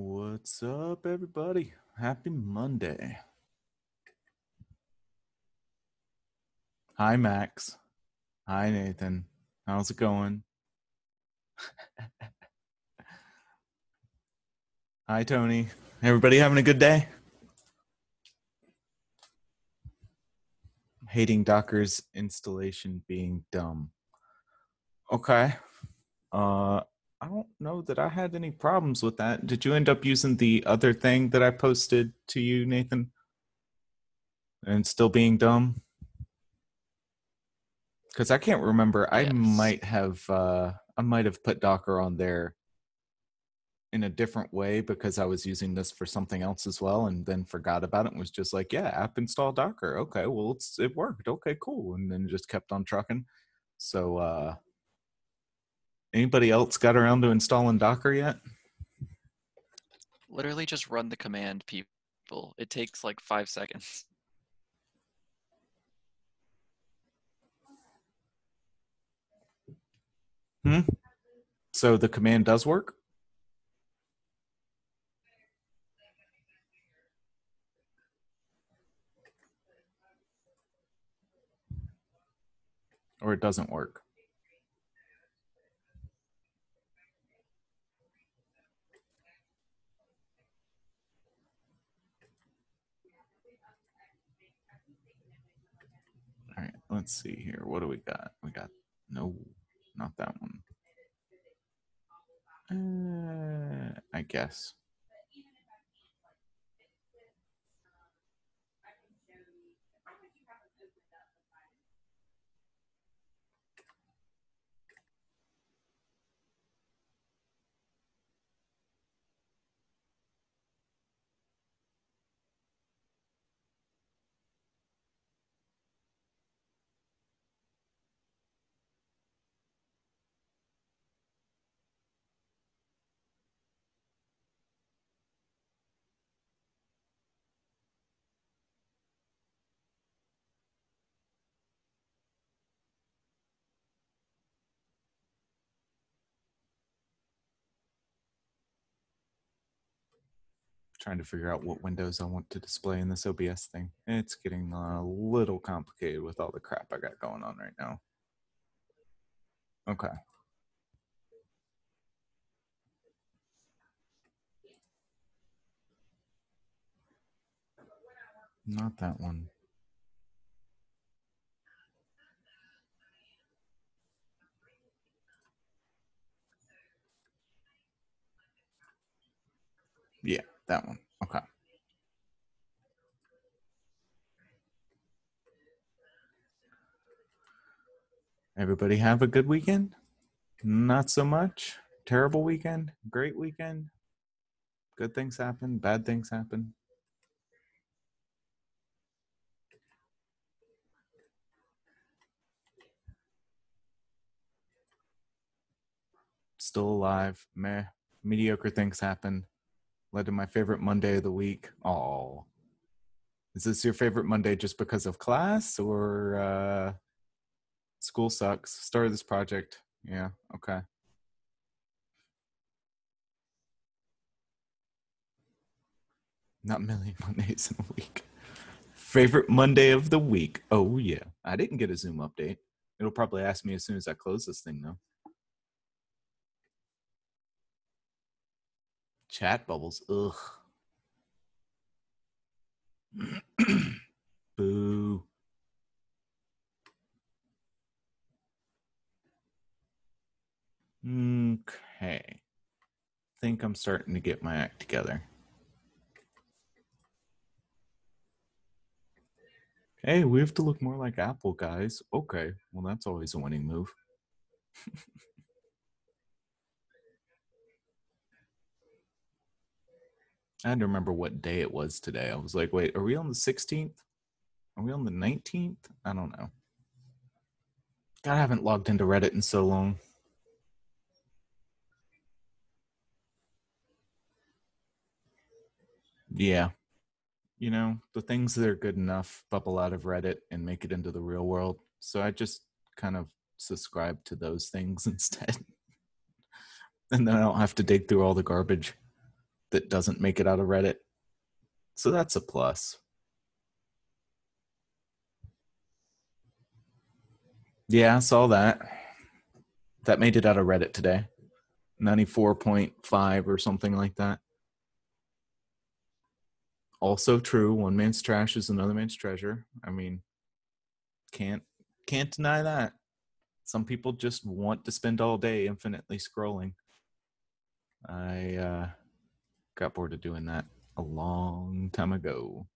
What's up, everybody? Happy Monday. Hi, Max. Hi, Nathan. How's it going? Hi, Tony. Everybody having a good day? Hating Docker's installation being dumb. Okay. I don't know that I had any problems with that. Did you end up using the other thing that I posted to you, Nathan? And still being dumb? Because I can't remember. I Yes. might have put Docker on there in a different way because I was using this for something else as well, and then forgot about it and was just like, yeah, app install Docker. Okay, well, it worked. Okay, cool. And then just kept on trucking. So anybody else got around to installing Docker yet? Literally just run the command, people. It takes like 5 seconds. So the command does work? Or it doesn't work? All right, let's see here. What do we got? We got, no, not that one. I guess. Trying to figure out what windows I want to display in this OBS thing. It's getting a little complicated with all the crap I got going on right now. Okay. Not that one. Yeah, that one. Okay. Everybody have a good weekend? Not so much. Terrible weekend? Great weekend? Good things happen? Bad things happen? Still alive? Meh. Mediocre things happen. Led to my favorite Monday of the week. Oh. Is this your favorite Monday just because of class or school sucks? Started this project. Yeah, okay. Not a million Mondays in a week. Favorite Monday of the week. Oh, yeah. I didn't get a Zoom update. It'll probably ask me as soon as I close this thing, though. Chat bubbles. Ugh. Boo. Okay. Think I'm starting to get my act together. Hey, we have to look more like Apple, guys. Okay. Well, that's always a winning move. I had to remember what day it was today. I was like, wait, are we on the 16th? Are we on the 19th? I don't know. God, I haven't logged into Reddit in so long. Yeah. You know, the things that are good enough bubble out of Reddit and make it into the real world. So I just kind of subscribe to those things instead. And then I don't have to dig through all the garbage. that doesn't make it out of Reddit. So that's a plus. Yeah, I saw that. That made it out of Reddit today. 94.5 or something like that. Also true. One man's trash is another man's treasure. I mean, can't deny that. Some people just want to spend all day infinitely scrolling. I got bored of doing that a long time ago.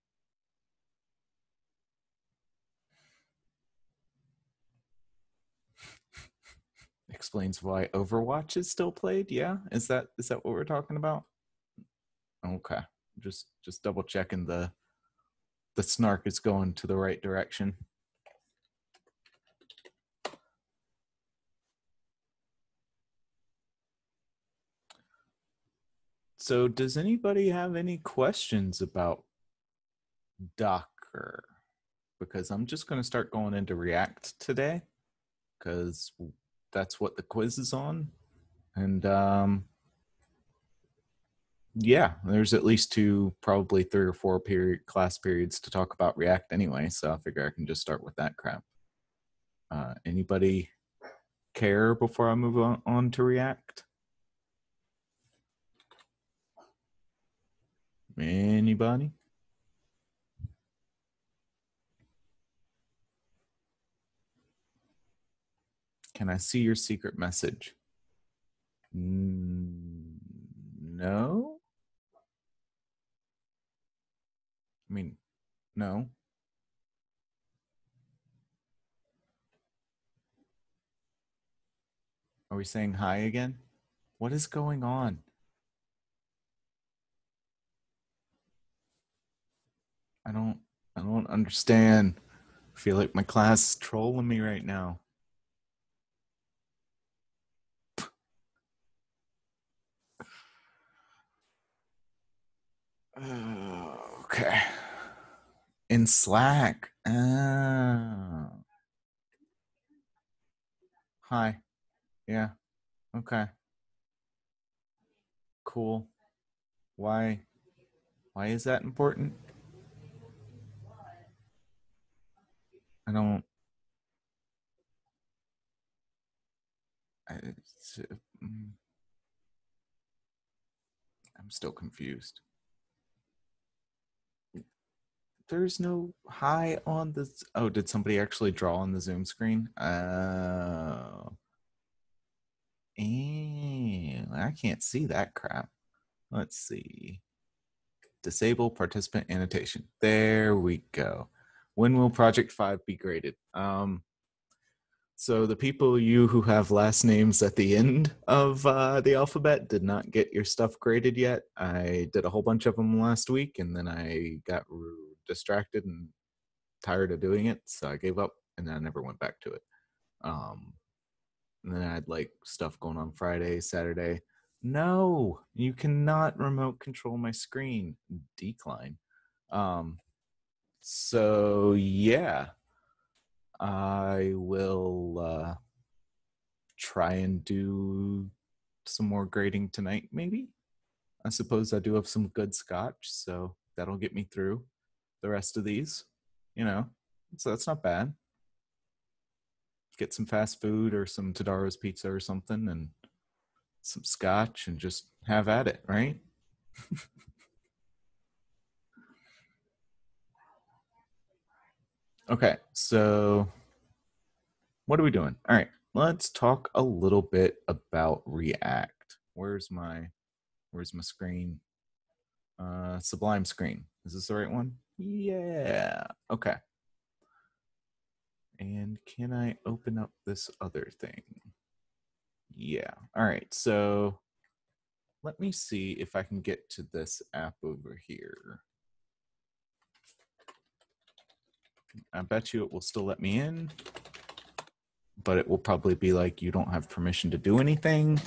Explains why Overwatch is still played. Yeah, is that what we're talking about? Okay, just double checking the snark is going to the right direction. So, does anybody have any questions about Docker? Because I'm just going to start going into React today, because that's what the quiz is on. And yeah, there's at least two, probably 3 or 4 class periods to talk about React anyway. So I figure I can just start with that crap. Anybody care before I move on to React? Anybody? Can I see your secret message? No? I mean, no. Are we saying hi again? What is going on? I don't understand. I feel like my class is trolling me right now. Okay. In Slack. Oh. Hi. Yeah. Okay. Cool. Why is that important? I don't it's, I'm still confused. There's no hi on this. Oh, did somebody actually draw on the Zoom screen? Oh. I can't see that crap. Let's see. Disable participant annotation. There we go. When will Project 5 be graded? So the people who have last names at the end of the alphabet did not get your stuff graded yet. I did a whole bunch of them last week, and then I got distracted and tired of doing it, so I gave up, and then I never went back to it. And then I had like stuff going on Friday, Saturday. No, you cannot remote control my screen. Decline. So yeah, I will try and do some more grading tonight, maybe. I suppose I do have some good scotch, so that'll get me through the rest of these, so that's not bad. Get some fast food or some Tadaro's pizza or something and some scotch and just have at it, right? Okay, so what are we doing? All right, let's talk a little bit about React. Where's my screen? Sublime screen. Is this the right one? Yeah. Okay. And can I open up this other thing? Yeah. All right. So let me see if I can get to this app over here. I bet you it will still let me in, but it will probably be like, you don't have permission to do anything.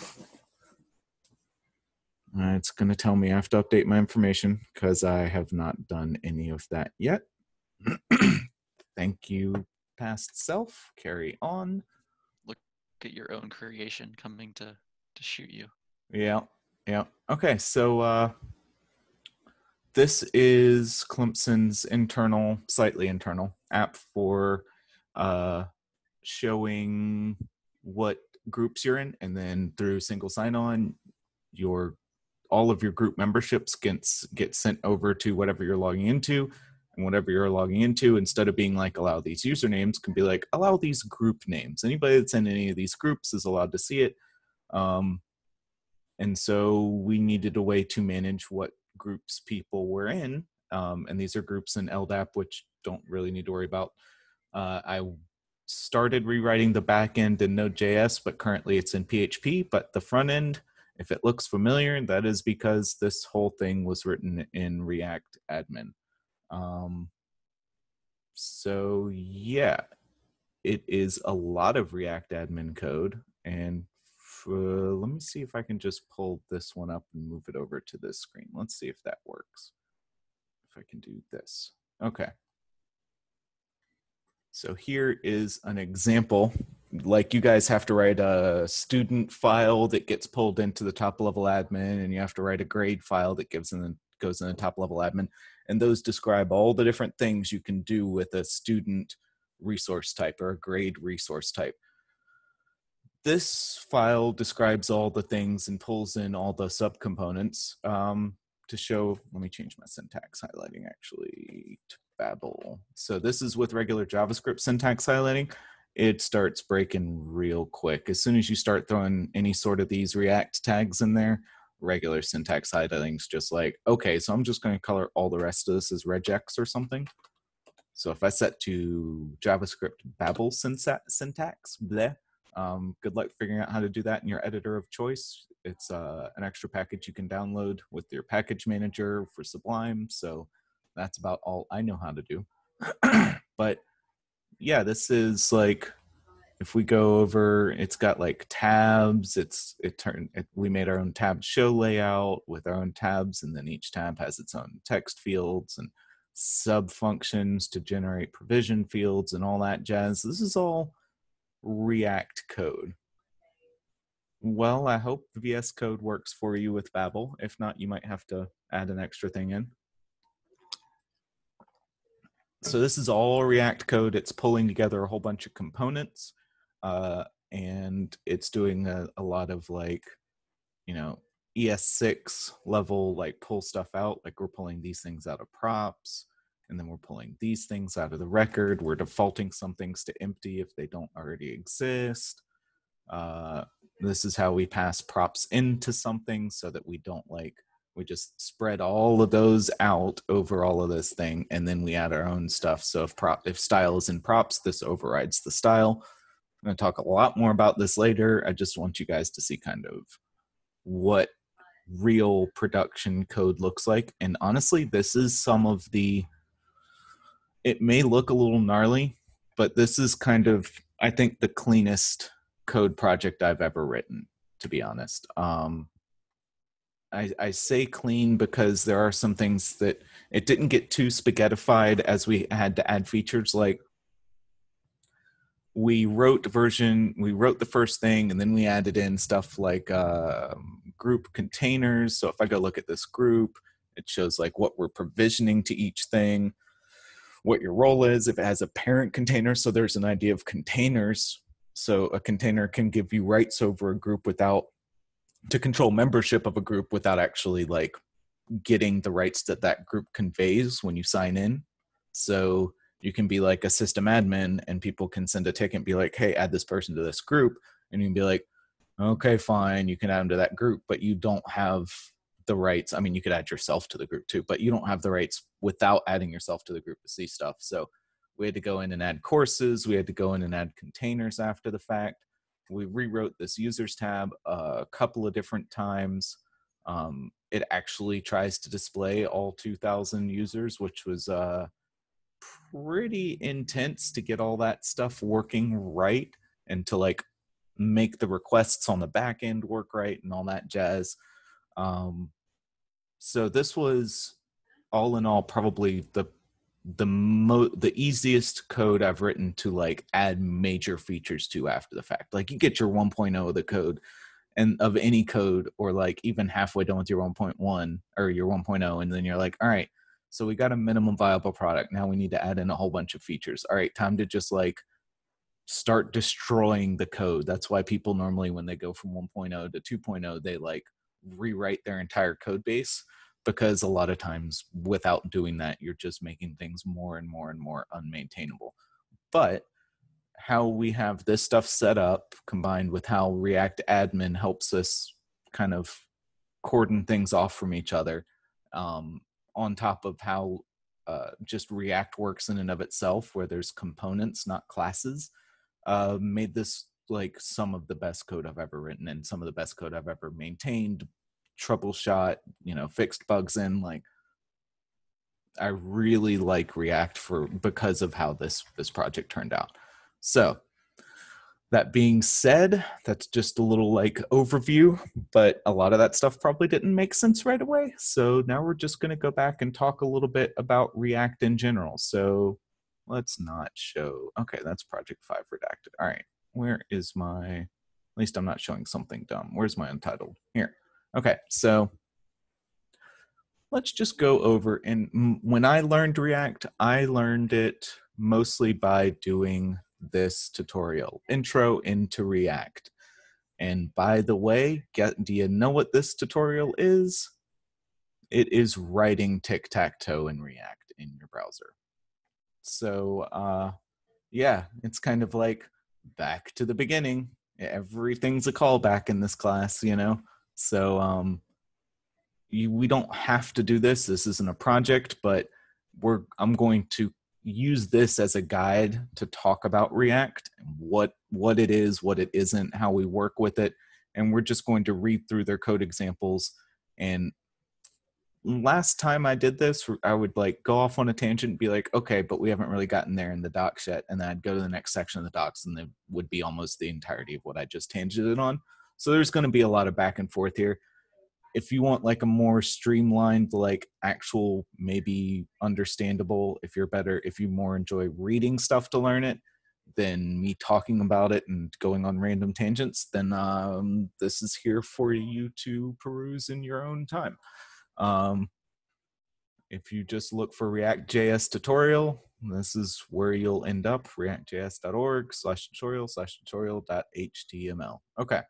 It's going to tell me I have to update my information because I have not done any of that yet. Thank you, past self. Carry on. Look at your own creation coming to shoot you. Yeah. Okay. So This is Clemson's internal, slightly internal app for showing what groups you're in, and then through single sign-on, all of your group memberships get sent over to whatever you're logging into, and whatever you're logging into, instead of being like allow these usernames, can be like allow these group names. Anybody that's in any of these groups is allowed to see it. And so we needed a way to manage what groups people were in. And these are groups in LDAP, which don't really need to worry about. I started rewriting the back end in Node.js, but currently it's in PHP. But the front end, if it looks familiar, that is because this whole thing was written in React admin. So yeah, it is a lot of React admin code. And let me see if I can just pull this one up and move it over to this screen. Let's see if that works. If I can do this. Okay. So here is an example. Like, you guys have to write a student file that gets pulled into the top level admin, and you have to write a grade file that goes in the top level admin. And those describe all the different things you can do with a student resource type or a grade resource type. This file describes all the things and pulls in all the subcomponents to show. Let me change my syntax highlighting actually to Babel. So this is with regular JavaScript syntax highlighting. It starts breaking real quick. As soon as you start throwing any sort of these React tags in there, regular syntax highlighting is just like, okay, so I'm just going to color all the rest of this as regex or something. So if I set to JavaScript Babel syntax, bleh, good luck figuring out how to do that in your editor of choice. It's an extra package you can download with your package manager for Sublime. So that's about all I know how to do. But yeah, this is like, if we go over, it's got like tabs. We made our own tab show layout with our own tabs, and then each tab has its own text fields and sub functions to generate provision fields and all that jazz. This is all React code. Well, I hope the VS Code works for you with Babel. If not, you might have to add an extra thing in. So this is all React code. It's pulling together a whole bunch of components, and it's doing a lot of like, ES6 level, like pull stuff out. Like, we're pulling these things out of props, and then we're pulling these things out of the record. We're defaulting some things to empty if they don't already exist. This is how we pass props into something so that we don't we just spread all of those out over all of this thing, and then we add our own stuff. So if style is in props, this overrides the style. I'm going to talk a lot more about this later. I just want you guys to see kind of what real production code looks like. And honestly, this is it may look a little gnarly, but this is kind of, I think, the cleanest code project I've ever written, to be honest. I say clean because there are some things that it didn't get too spaghettified as we had to add features. Like, we wrote the first thing, and then we added in stuff like group containers. So if I go look at this group, it shows like what we're provisioning to each thing, what your role is, if it has a parent container. So there's an idea of containers. So a container can give you rights over a group to control membership of a group without actually like getting the rights that group conveys when you sign in. So you can be like a system admin, and people can send a ticket and be like, hey, add this person to this group. And you can be like, okay, fine, you can add them to that group, but you don't have the rights. I mean, you could add yourself to the group too, but you don't have the rights without adding yourself to the group to see stuff. So we had to go in and add courses. We had to go in and add containers after the fact. We rewrote this users tab a couple of different times. It actually tries to display all 2,000 users, which was pretty intense to get all that stuff working right, and to like make the requests on the back end work right and all that jazz. So this was, all in all, probably the easiest code I've written to like add major features to after the fact. Like, you get your 1.0 of the code, and of any code, or like even halfway done with your 1.1 or your 1.0, and then you're like, all right, so we got a minimum viable product. Now we need to add in a whole bunch of features. All right, time to just like start destroying the code. That's why people normally, when they go from 1.0 to 2.0, they like rewrite their entire code base, because a lot of times without doing that, you're just making things more and more and more unmaintainable. But how we have this stuff set up, combined with how React admin helps us kind of cordon things off from each other, on top of how just React works in and of itself, where there's components, not classes, made this like some of the best code I've ever written, and some of the best code I've ever maintained, troubleshot, fixed bugs in. Like, I really like React because of how this project turned out. So that being said, that's just a little like overview, but a lot of that stuff probably didn't make sense right away. So now we're just going to go back and talk a little bit about React in general. So let's not show, okay, that's project 5 redacted. All right, where is my, at least I'm not showing something dumb. Where's my untitled? Here. Okay, so let's just go over, and when I learned React, I learned it mostly by doing this tutorial, Intro into React. And by the way, do you know what this tutorial is? It is writing tic-tac-toe in React in your browser. So yeah, it's kind of like back to the beginning. Everything's a callback in this class, So we don't have to do this. This isn't a project, but I'm going to use this as a guide to talk about React, what it is, what it isn't, how we work with it. And we're just going to read through their code examples. And last time I did this, I would like go off on a tangent and be like, okay, but we haven't really gotten there in the docs yet. And then I'd go to the next section of the docs, and it would be almost the entirety of what I just tangented on. So there's going to be a lot of back and forth here. If you want like a more streamlined, like actual, maybe understandable, if you more enjoy reading stuff to learn it than me talking about it and going on random tangents, then this is here for you to peruse in your own time. If you just look for React.js tutorial, this is where you'll end up, reactjs.org/tutorial/tutorial.html. Okay.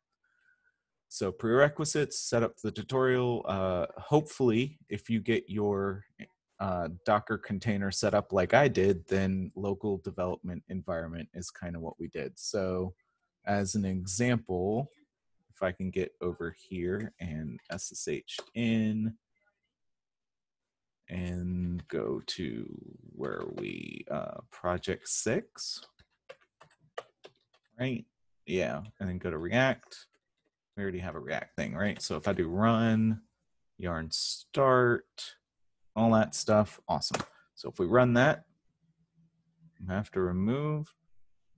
So prerequisites, set up the tutorial. Hopefully, if you get your Docker container set up like I did, then local development environment is kind of what we did. So as an example, if I can get over here and SSH in and go to where we, project 6, right? Yeah, and then go to React. We already have a React thing, right? So if I do run, yarn start, all that stuff, awesome. So if we run that, I have to remove,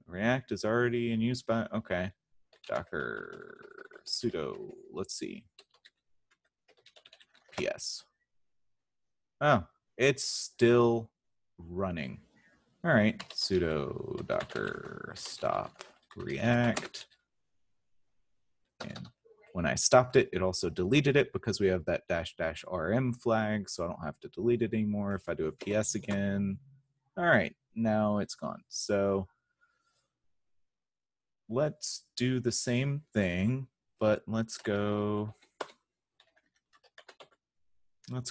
React is already in use by, okay, Docker sudo, let's see, PS. Oh, it's still running. All right, sudo docker stop React. And when I stopped it, it also deleted it because we have that --rm flag, so I don't have to delete it anymore. If I do a PS again, all right, now it's gone. So let's do the same thing, but let's go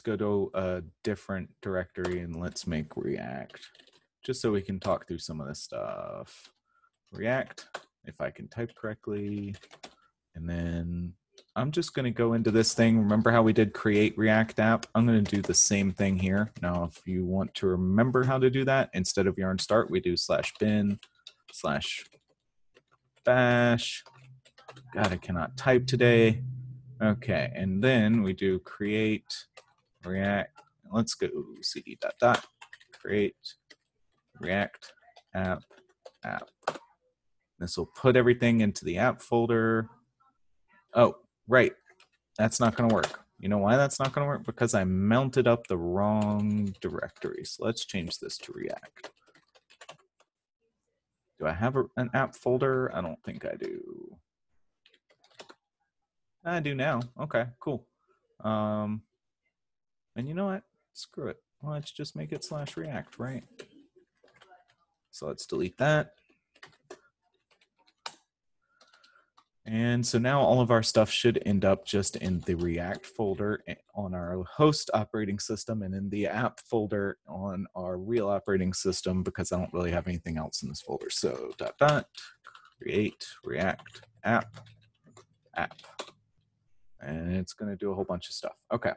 to a different directory and let's make React, just so we can talk through some of this stuff. React, if I can type correctly. And then I'm just going to go into this thing. Remember how we did create React app? I'm going to do the same thing here. Now, if you want to remember how to do that, instead of yarn start, we do /bin/bash. God, I cannot type today. Okay, and then we do create React. Let's go cd ... create React app. This will put everything into the app folder. Oh, right. That's not going to work. You know why that's not going to work? Because I mounted up the wrong directory. So let's change this to React. Do I have an app folder? I don't think I do. I do now. Okay, cool. And you know what? Screw it. Let's just make it /react, right? So let's delete that. And so now all of our stuff should end up just in the React folder on our host operating system and in the app folder on our real operating system, because I don't really have anything else in this folder. So create React app. And it's going to do a whole bunch of stuff. Okay.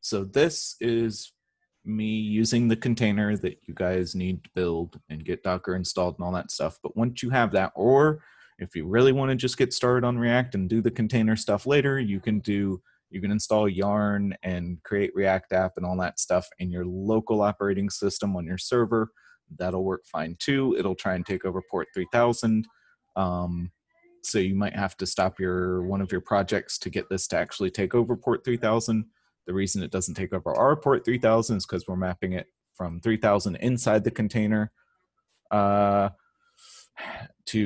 So this is me using the container that you guys need to build and get Docker installed and all that stuff. But once you have that, or if you really want to just get started on React and do the container stuff later, you can install Yarn and create React app and all that stuff in your local operating system on your server. That'll work fine too. It'll try and take over port 3000. So you might have to stop one of your projects to get this to actually take over port 3000. The reason it doesn't take over our port 3000 is because we're mapping it from 3000 inside the container to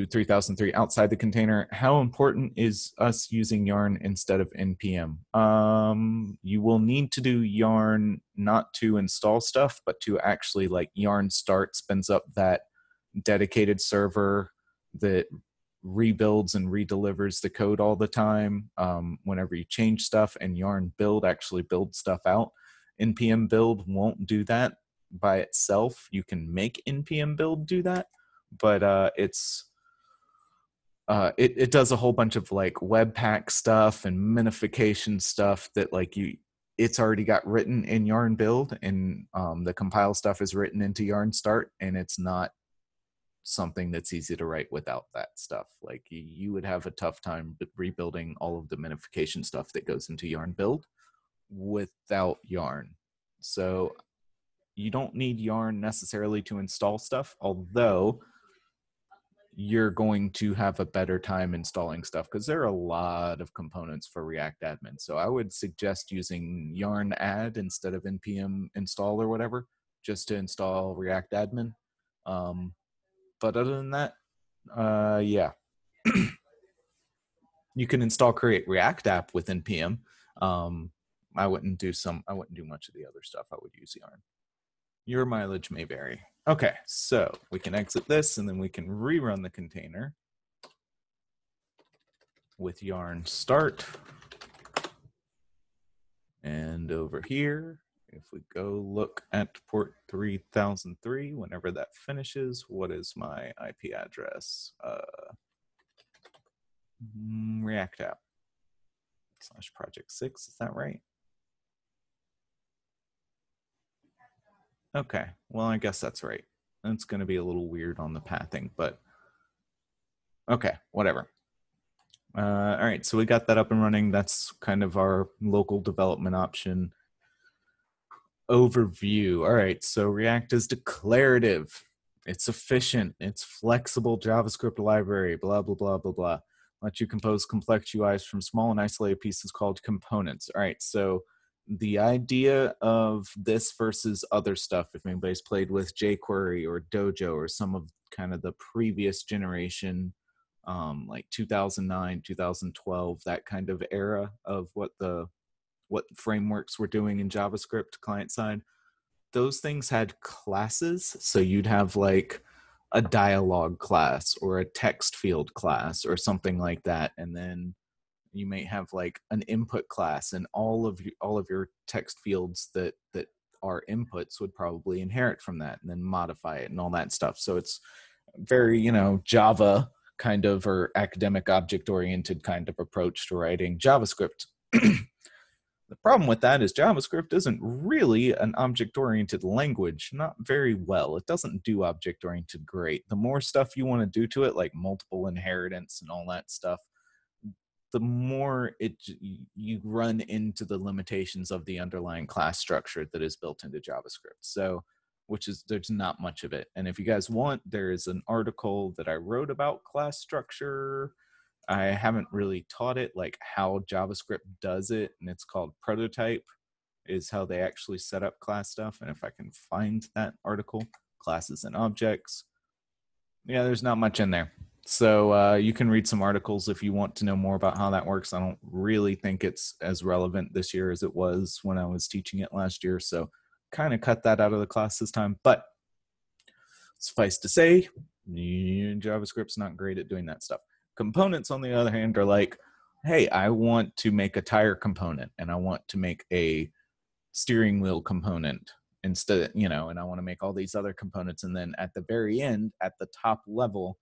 3003 outside the container. How important is us using Yarn instead of npm? You will need to do Yarn not to install stuff, but to actually, like, Yarn start spins up that dedicated server that rebuilds and redelivers the code all the time whenever you change stuff, and Yarn build actually builds stuff out. npm build won't do that by itself. You can make npm build do that, but it does a whole bunch of like webpack stuff and minification stuff that it's already got written in Yarn build, and the compile stuff is written into Yarn start, and it's not something that's easy to write without that stuff. Like, you would have a tough time rebuilding all of the minification stuff that goes into Yarn build without Yarn. So you don't need Yarn necessarily to install stuff, although you're going to have a better time installing stuff because there are a lot of components for React admin. So I would suggest using Yarn add instead of npm install or whatever, just to install React admin. But other than that, yeah. You can install create React app with npm. I wouldn't do much of the other stuff. I would use Yarn. Your mileage may vary. Okay, so we can exit this, and then we can rerun the container with Yarn start. And over here, if we go look at port 3003, whenever that finishes, what is my IP address? React app /project 6, is that right? Okay, well, I guess that's right. It's going to be a little weird on the pathing, but okay, whatever. All right, so we got that up and running. That's kind of our local development option overview. All right, so React is declarative. It's efficient. It's flexible JavaScript library, blah, blah, blah, blah, blah. Let you compose complex UIs from small and isolated pieces called components. All right, so the idea of this versus other stuff, if anybody's played with jQuery or Dojo or some of kind of the previous generation, like 2009, 2012, that kind of era of what frameworks were doing in JavaScript client side, those things had classes. So you'd have like a dialogue class or a text field class or something like that, and then you may have like an input class, and all of your text fields that are inputs would probably inherit from that and then modify it and all that stuff. So it's very, Java kind of, or academic object oriented kind of approach to writing JavaScript. The problem with that is JavaScript isn't really an object-oriented language, not very well. It doesn't do object-oriented great. The more stuff you want to do to it, like multiple inheritance and all that stuff, the more you run into the limitations of the underlying class structure that is built into JavaScript. So, there's not much of it. And if you guys want, there is an article that I wrote about class structure. I haven't really taught it, like how JavaScript does it, and it's called Prototype, is how they actually set up class stuff. And if I can find that article, classes and objects, yeah, there's not much in there. So you can read some articles if you want to know more about how that works. I don't really think it's as relevant this year as it was when I was teaching it last year. So kind of cut that out of the class this time. But suffice to say, JavaScript's not great at doing that stuff. Components, on the other hand, are like, hey, I want to make a tire component and I want to make a steering wheel component instead, and I want to make all these other components. And then at the very end, at the top level,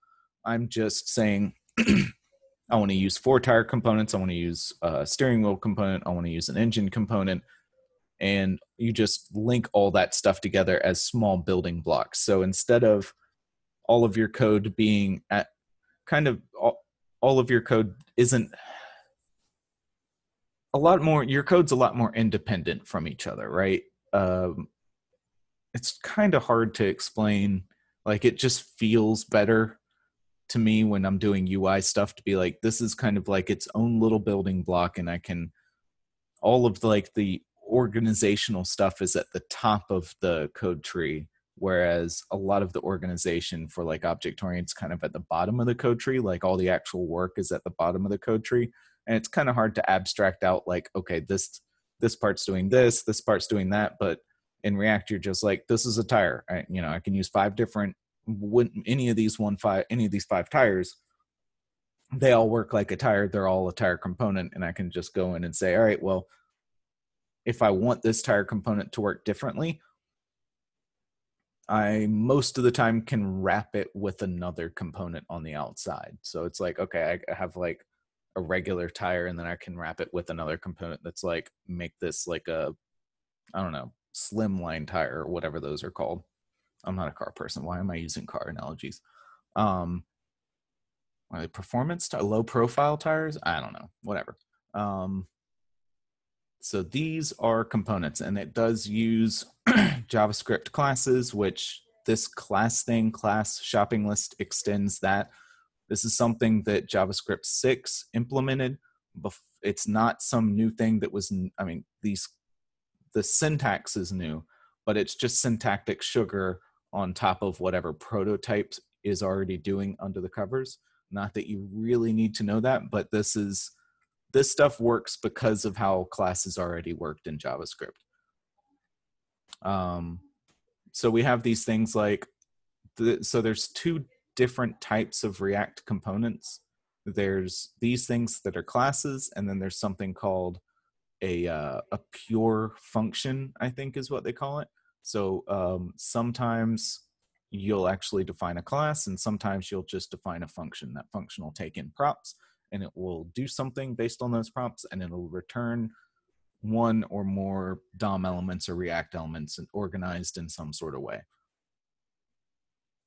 I'm just saying, I want to use 4 tire components. I want to use a steering wheel component. I want to use an engine component. And you just link all that stuff together as small building blocks. So instead of all of your code being at kind of all of your code isn't a lot more, your code's a lot more independent from each other, right? It's kind of hard to explain. Like, it just feels better to me when I'm doing UI stuff to be like, this is kind of like its own little building block, and I can, all of the organizational stuff is at the top of the code tree, whereas a lot of the organization for like object oriented's kind of at the bottom of the code tree. Like, all the actual work is at the bottom of the code tree, and it's kind of hard to abstract out like, okay, this part's doing this part's doing that. But in React, you're just like, this is a tire. I can use 5 different, any of these 5 tires, they all work like a tire. They're all a tire component, and I can just go in and say, all right, well, if I want this tire component to work differently, I most of the time can wrap it with another component on the outside. So it's like, okay, I have like a regular tire, and then I can wrap it with another component that's like, make this like a, I don't know, slimline tire or whatever those are called. I'm not a car person. Why am I using car analogies? Are they performance low profile tires? I don't know. Whatever. So these are components, and it does use JavaScript classes, which this class shopping list extends that. This is something that JavaScript 6 implemented. It's not some new thing that was, the syntax is new, but it's just syntactic sugar on top of whatever prototype is already doing under the covers. Not that you really need to know that, but this stuff works because of how classes already worked in JavaScript. So we have these things like, so there's 2 different types of React components. There's these things that are classes, and then there's something called a pure function, I think is what they call it. So sometimes you'll actually define a class, and sometimes you'll just define a function. That function will take in props, and it will do something based on those prompts, and it'll return one or more DOM elements or React elements and organized in some sort of way.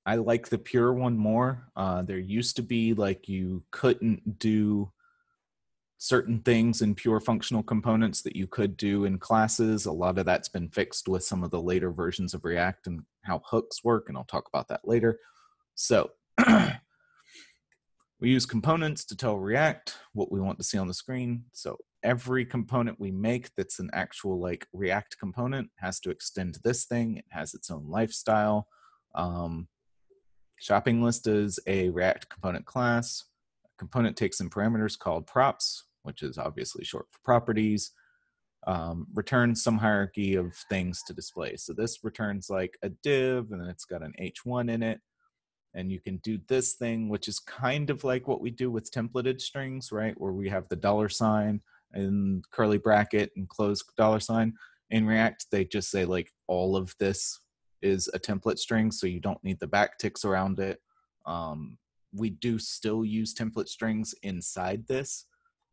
I like the pure one more. There used to be like, you couldn't do certain things in pure functional components that you could do in classes. A lot of that's been fixed with some of the later versions of React and how hooks work, and I'll talk about that later. So we use components to tell React what we want to see on the screen. So every component we make that's an actual like React component has to extend this thing. It has its own lifestyle. Shopping list is a React component class. A component takes in parameters called props, which is obviously short for properties. Returns some hierarchy of things to display. So this returns like a div, and then it's got an h1 in it. And you can do this thing, which is kind of like what we do with templated strings, right? Where we have the $ and curly bracket and close $. In React, they just say like, all of this is a template string, so you don't need the backticks around it. We do still use template strings inside this.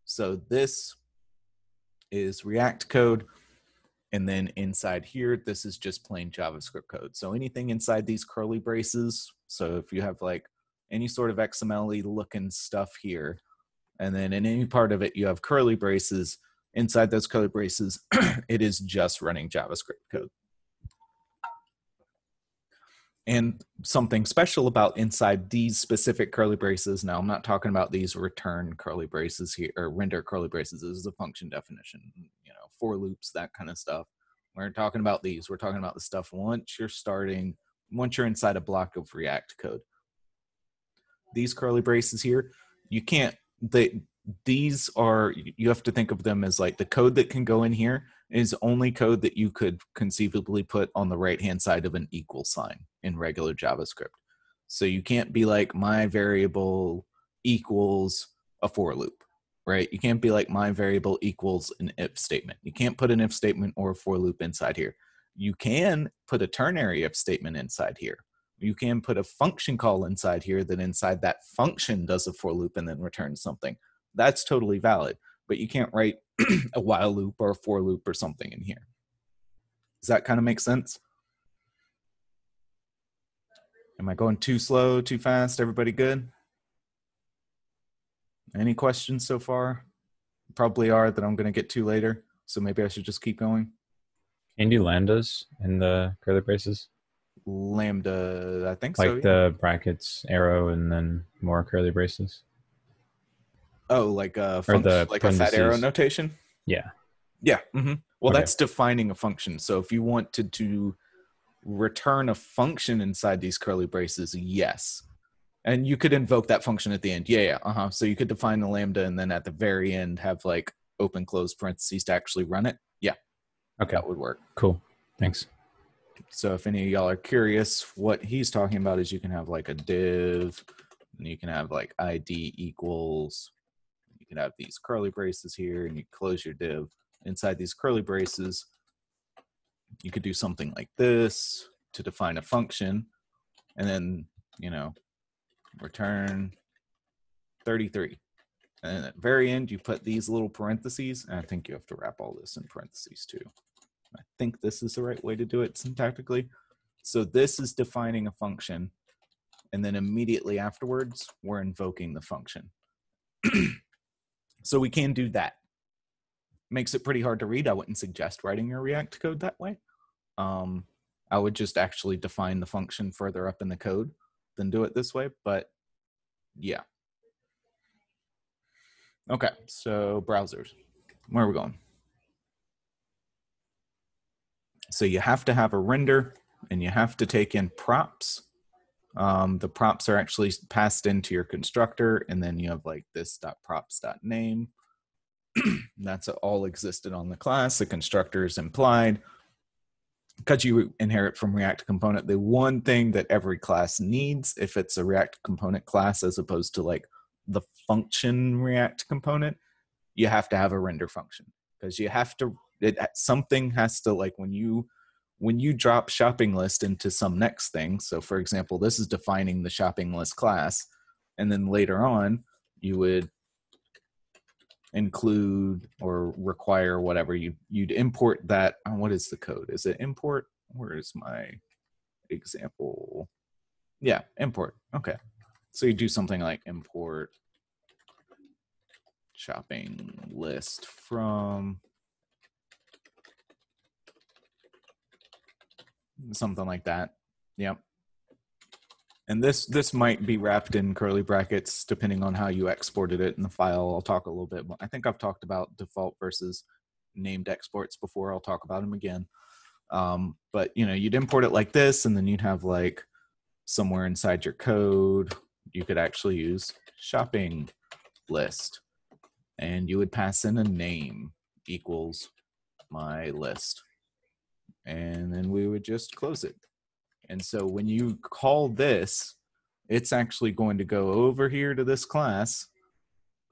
So this is React code. And then inside here, this is just plain JavaScript code. So anything inside these curly braces, so if you have like any sort of XML-y looking stuff here, and then in any part of it, you have curly braces, inside those curly braces, it is just running JavaScript code. And something special about inside these specific curly braces, now I'm not talking about these return curly braces here, or render curly braces. This is a function definition, for loops, that kind of stuff. We're talking about these. We're talking about the stuff once you're inside a block of React code. these curly braces here, you can't, these are, you have to think of them as like the code that can go in here is only code that you could conceivably put on the right hand side of an equal sign in regular JavaScript. So you can't be like my variable equals a for loop, right? You can't be like my variable equals an if statement. You can't put an if statement or a for loop inside here. You can put a ternary if statement inside here. You can put a function call inside here that inside that function does a for loop and then returns something. That's totally valid, but you can't write a while loop or a for loop or something in here. Does that kind of make sense? Am I going too slow, too fast? Everybody good? Any questions so far? Probably are that I'm going to get to later, so maybe I should just keep going. Can you do lambdas in the curly braces? Lambda, I think like so. Yeah. The brackets, arrow, and then more curly braces. Oh, like a function, like a fat arrow notation? Yeah. Yeah. Mm-hmm. Well, Okay. that's defining a function. So if you wanted to return a function inside these curly braces, yes. And you could invoke that function at the end. Yeah. So you could define the lambda and then at the very end have like open close parentheses to actually run it. Yeah. Okay. That would work. Cool. Thanks. So if any of y'all are curious, what he's talking about is you can have like a div, and you can have like ID equals, you can have these curly braces here, and you close your div. Inside these curly braces, you could do something like this to define a function, and then, return 33. And at the very end, you put these little parentheses, and I think you have to wrap all this in parentheses too. I think this is the right way to do it syntactically. So this is defining a function, and then immediately afterwards, we're invoking the function. So we can do that. Makes it pretty hard to read. I wouldn't suggest writing your React code that way. I would just actually define the function further up in the code than do it this way, but yeah. Okay, so browsers. Where are we going? So you have to have a render, and you have to take in props. The props are actually passed into your constructor, and then you have like this.props.name. That's all existed on the class. The constructor is implied. Because you inherit from React component, the one thing that every class needs, if it's a React component class as opposed to like the function React component, you have to have a render function, because you have to, something has to, like when you drop shopping list into some next thing. So for example, this is defining the shopping list class, and then later on you would include or require whatever, you'd import that. What is the code? Is it import? Where is my example? Yeah, import. Okay. So you do something like import shopping list from, something like that. Yep. And this might be wrapped in curly brackets depending on how you exported it in the file. I'll talk a little bit. I think I've talked about default versus named exports before. I'll talk about them again. But you'd import it like this, and then you'd have like somewhere inside your code, you could actually use shopping list, and you would pass in a name equals my list, and then we would just close it. And so when you call this, it's actually going to go over here to this class.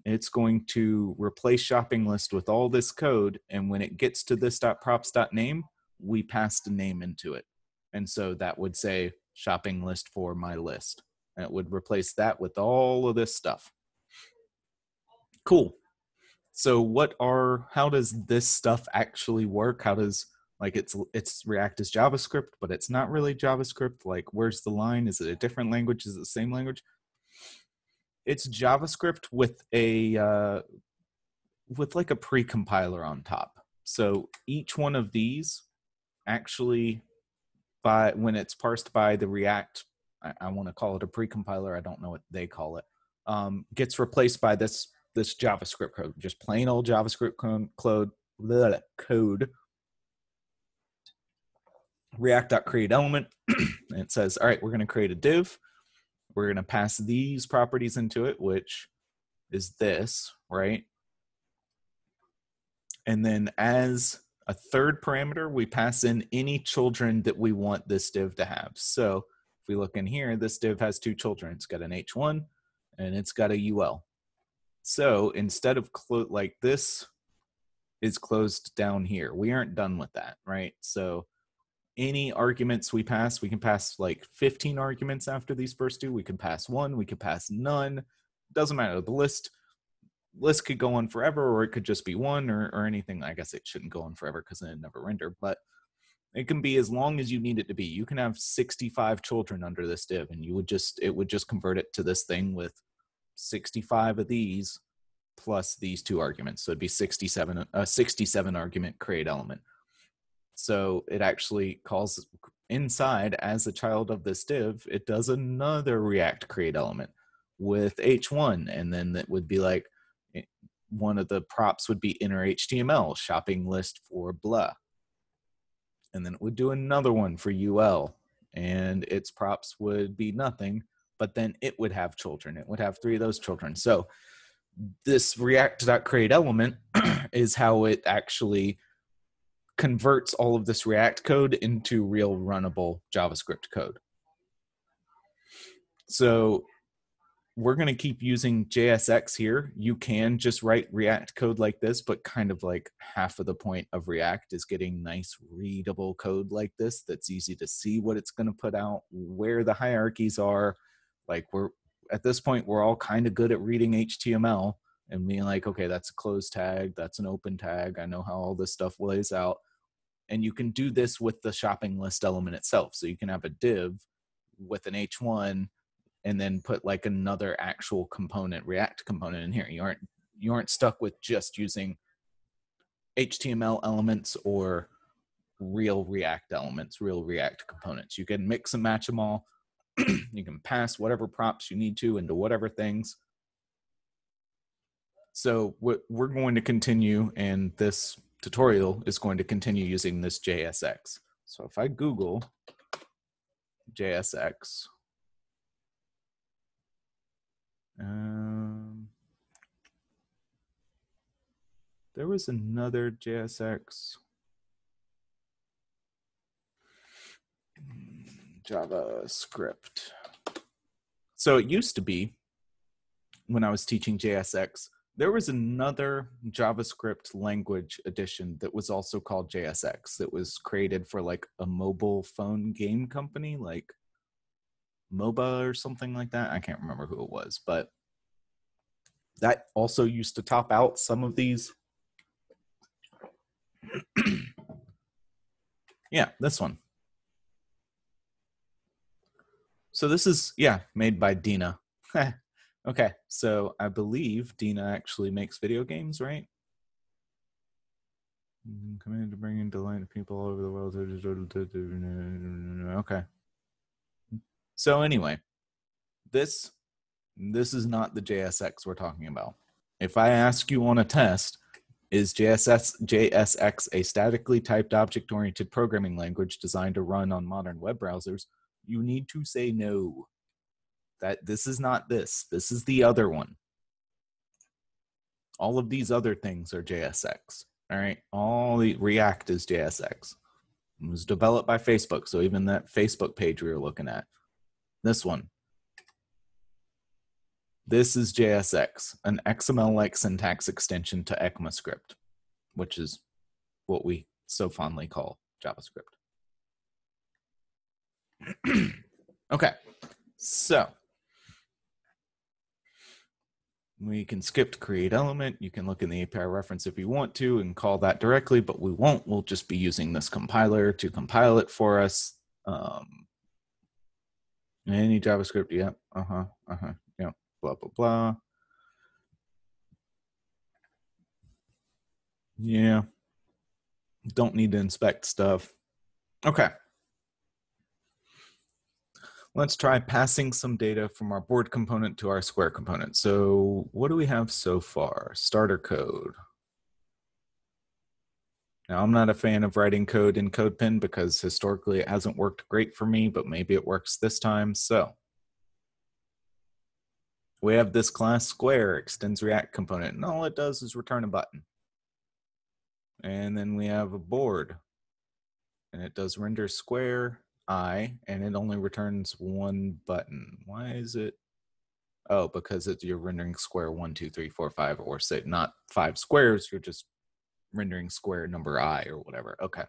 It's going to replace shopping list with all this code. And when it gets to this.props.name, we passed a name into it. And so that would say shopping list for my list. And it would replace that with all of this stuff. Cool. So how does this stuff actually work? How does, like, it's React is JavaScript, but it's not really JavaScript. Like, where's the line? Is it a different language? Is it the same language? It's JavaScript with like a pre-compiler on top. So each one of these actually, when it's parsed by the React, I want to call it a pre-compiler. I don't know what they call it. Gets replaced by this JavaScript code, just plain old JavaScript code. React.createElement. And it says, all right, we're going to create a div. we're going to pass these properties into it, which is this, right? And then as a third parameter, we pass in any children that we want this div to have. So if we look in here, this div has 2 children. It's got an H1 and it's got a UL. So instead of like this is closed down here, we aren't done with that, right? So any arguments we can pass like 15 arguments after these first 2. We can pass 1, we could pass none. Doesn't matter. The list could go on forever, or it could just be 1 or anything. I guess it shouldn't go on forever because then it never render, but it can be as long as you need it to be. You can have 65 children under this div, and it would just convert it to this thing with 65 of these plus these 2 arguments. So it'd be 67 argument create element. So it actually calls inside as a child of this div, it does another React create element with H1. And then that would be like, one of the props would be inner HTML, shopping list for blah. And then it would do another one for UL. And its props would be nothing, but then it would have children. It would have 3 of those children. So this React.create element is how it actually converts all of this React code into real runnable JavaScript code. So we're going to keep using JSX here. You can just write React code like this, but kind of like half of the point of React is getting nice readable code like this that's easy to see what it's going to put out, where the hierarchies are. Like at this point, we're all kind of good at reading HTML and being like, okay, that's a close tag, that's an open tag. I know how all this stuff lays out. And you can do this with the shopping list element itself. So you can have a div with an H1 and then put like another actual component, React component in here. You aren't stuck with just using HTML elements or real React elements, real React components. You can mix and match them all. You can pass whatever props you need to into whatever things. So we're going to continue, and this tutorial is going to continue using this JSX. So if I Google JSX, there was another JSX JavaScript. So it used to be, when I was teaching JSX, there was another JavaScript language edition that was also called JSX that was created for like a mobile phone game company, like MOBA or something like that. I can't remember who it was, but that also used to top out some of these. Yeah, this one. So this is, yeah, made by Dina. Okay, so I believe Dina actually makes video games, right? Committed to bringing delight to people all over the world. Okay. So anyway, this is not the JSX we're talking about. If I ask you on a test, is JSX a statically typed object-oriented programming language designed to run on modern web browsers? You need to say no. That this is not this. This is the other one. All of these other things are JSX. All right. All the React is JSX. It was developed by Facebook. So even that Facebook page we were looking at, this one, this is JSX, an XML-like syntax extension to ECMAScript, which is what we so fondly call JavaScript. Okay. So we can skip create element. You can look in the API reference if you want to and call that directly, but we won't. We'll just be using this compiler to compile it for us. Any JavaScript, yeah, yeah, blah, blah, blah. Yeah, don't need to inspect stuff. Okay. Let's try passing some data from our board component to our square component. So what do we have so far? Starter code. Now, I'm not a fan of writing code in CodePen because historically it hasn't worked great for me, but maybe it works this time. So we have this class square extends React component, and all it does is return a button. And then we have a board, and it does render square I, and it only returns one button. Why is it? Oh, because you're rendering square 1, 2, 3, 4, 5, or say not 5 squares. You're just rendering square number I or whatever. Okay.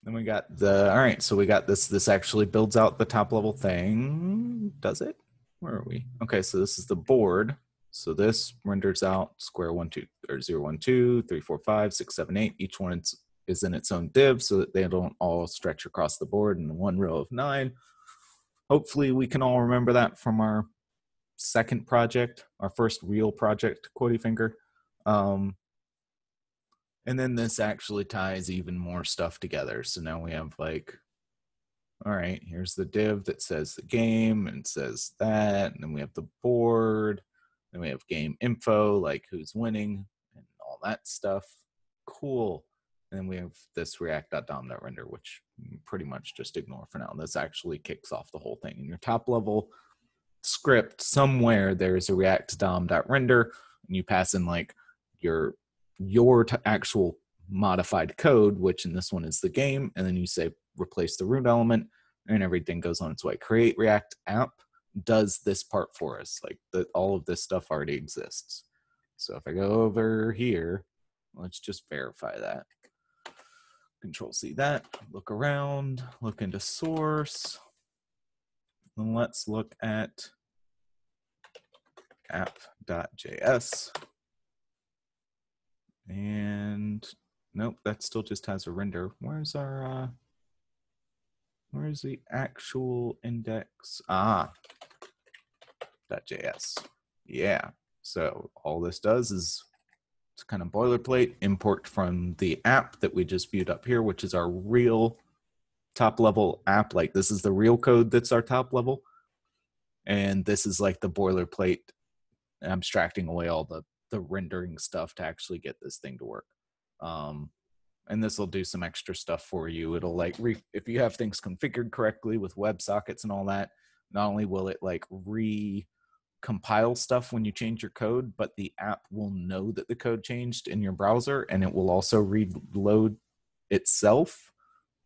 Then we got all right, so we got this. This actually builds out the top level thing. Does it? Where are we? Okay, so this is the board. So this renders out square 1, 2, or 0, 1, 2, 3, 4, 5, 6, 7, 8. Each one is in its own div so that they don't all stretch across the board in one row of 9. Hopefully we can all remember that from our second project, our first real project, Quotey Finger. And then this actually ties even more stuff together. So now we have like, all right, here's the div that says the game and says that. And then we have the board. Then we have game info, like who's winning and all that stuff. Cool. And then we have this react.dom.render, which pretty much just ignore for now. This actually kicks off the whole thing. In your top level script, somewhere there's a react.dom.render, and you pass in like your actual modified code, which in this one is the game, and then you say replace the root element, and everything goes on its way. Create React app does this part for us. Like all of this stuff already exists. So if I go over here, let's just verify that. Control C that, look around, look into source, and let's look at app.js. And nope, that still just has a render. Where's the actual index? .js. Yeah. So all this does is it's kind of boilerplate, import from the app that we just viewed up here, which is our real top level app. Like this is the real code that's our top level. And this is like the boilerplate abstracting away all the rendering stuff to actually get this thing to work. And this will do some extra stuff for you. It'll like, if you have things configured correctly with WebSockets and all that, not only will it like compile stuff when you change your code, but the app will know that the code changed in your browser, and it will also reload itself.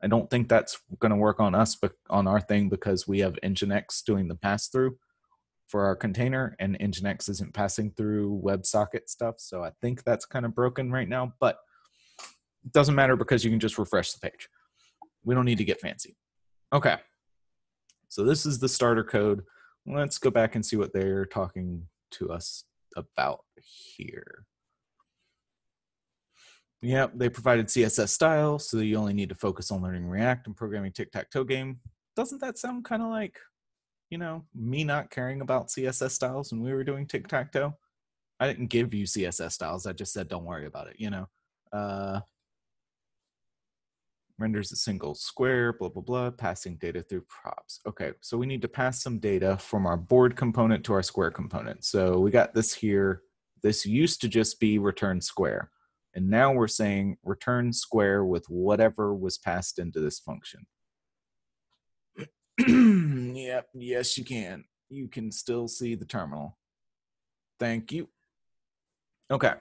I don't think that's going to work on us, but on our thing, because we have Nginx doing the pass-through for our container, and Nginx isn't passing through WebSocket stuff. So I think that's kind of broken right now, but it doesn't matter because you can just refresh the page. We don't need to get fancy. Okay. So this is the starter code. Let's go back and see what they're talking to us about here. Yep, they provided CSS style, so you only need to focus on learning React and programming tic-tac-toe game. Doesn't that sound kind of like, you know, me not caring about CSS styles when we were doing tic-tac-toe? I didn't give you CSS styles. I just said, don't worry about it, you know. Renders a single square, blah, blah, blah, passing data through props. Okay, so we need to pass some data from our board component to our square component. So we got this here. This used to just be return square. And now we're saying return square with whatever was passed into this function. Yep, yes, you can. You can still see the terminal. Thank you. Okay.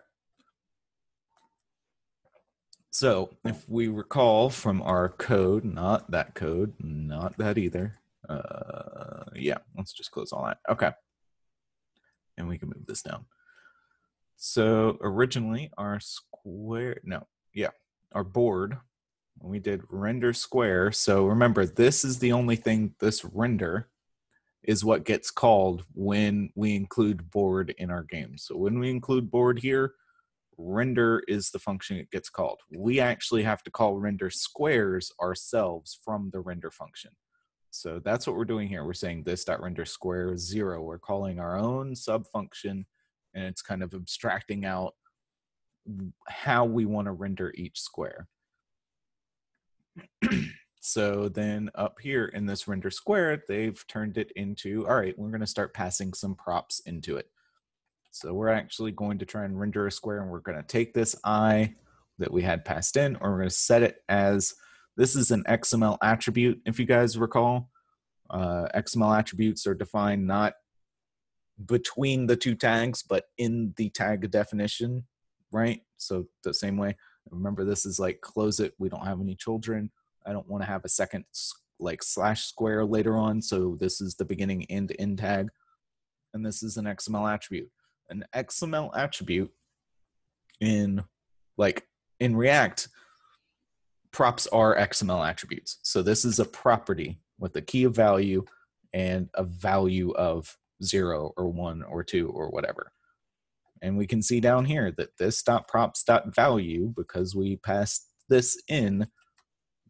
So if we recall from our code, not that code, not that either. Yeah, let's just close all that. Okay. And we can move this down. So originally our our board, we did render square. So remember, this is the only thing, this render is what gets called when we include board in our game. So when we include board here, render is the function it gets called. We actually have to call render squares ourselves from the render function. So that's what we're doing here. We're saying this.render square 0. We're calling our own sub function, and it's kind of abstracting out how we want to render each square. So then up here in this render square, they've turned it into, all right, we're going to start passing some props into it. So we're actually going to try and render a square, and we're going to take this I that we had passed in, or we're going to set it as, this is an XML attribute, if you guys recall. XML attributes are defined not between the two tags, but in the tag definition, right? So the same way, remember this is like close it. We don't have any children. I don't want to have a second like slash square later on. So this is the beginning and end tag. And this is an XML attribute. An XML attribute in React, props are XML attributes. So this is a property with a key of value and a value of 0 or 1 or 2 or whatever. And we can see down here that this .props.value, because we passed this in,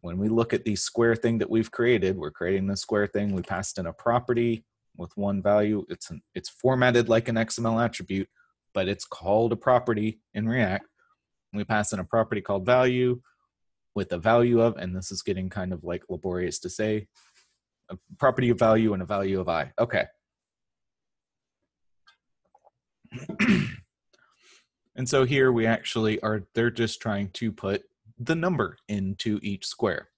when we look at the square thing that we've created, we're creating the square thing, we passed in a property with one value. It's formatted like an XML attribute, but it's called a property in React. We pass in a property called value with a value of, and this is getting kind of like laborious to say, a property of value and a value of I. Okay. And so here we actually they're just trying to put the number into each square.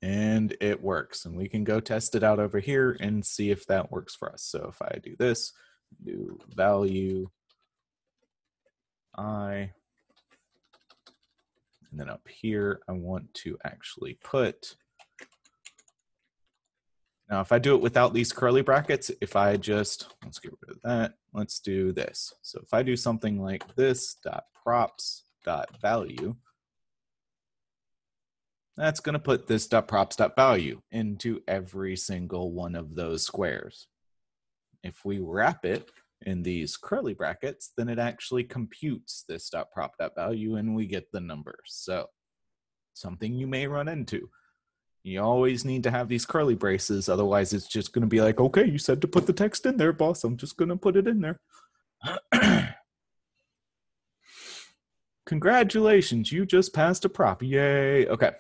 And it works. And we can go test it out over here and see if that works for us. So if I do this, do value I, and then up here, I want to actually put, now if I do it without these curly brackets, if I just, let's get rid of that. Let's do this. So if I do something like this, .props.value, that's going to put this .props.value into every single one of those squares. If we wrap it in these curly brackets, then it actually computes this .prop.value and we get the number. So something you may run into. You always need to have these curly braces, otherwise it's just going to be like, okay, you said to put the text in there, boss. I'm just going to put it in there. Congratulations, you just passed a prop. Yay. Okay.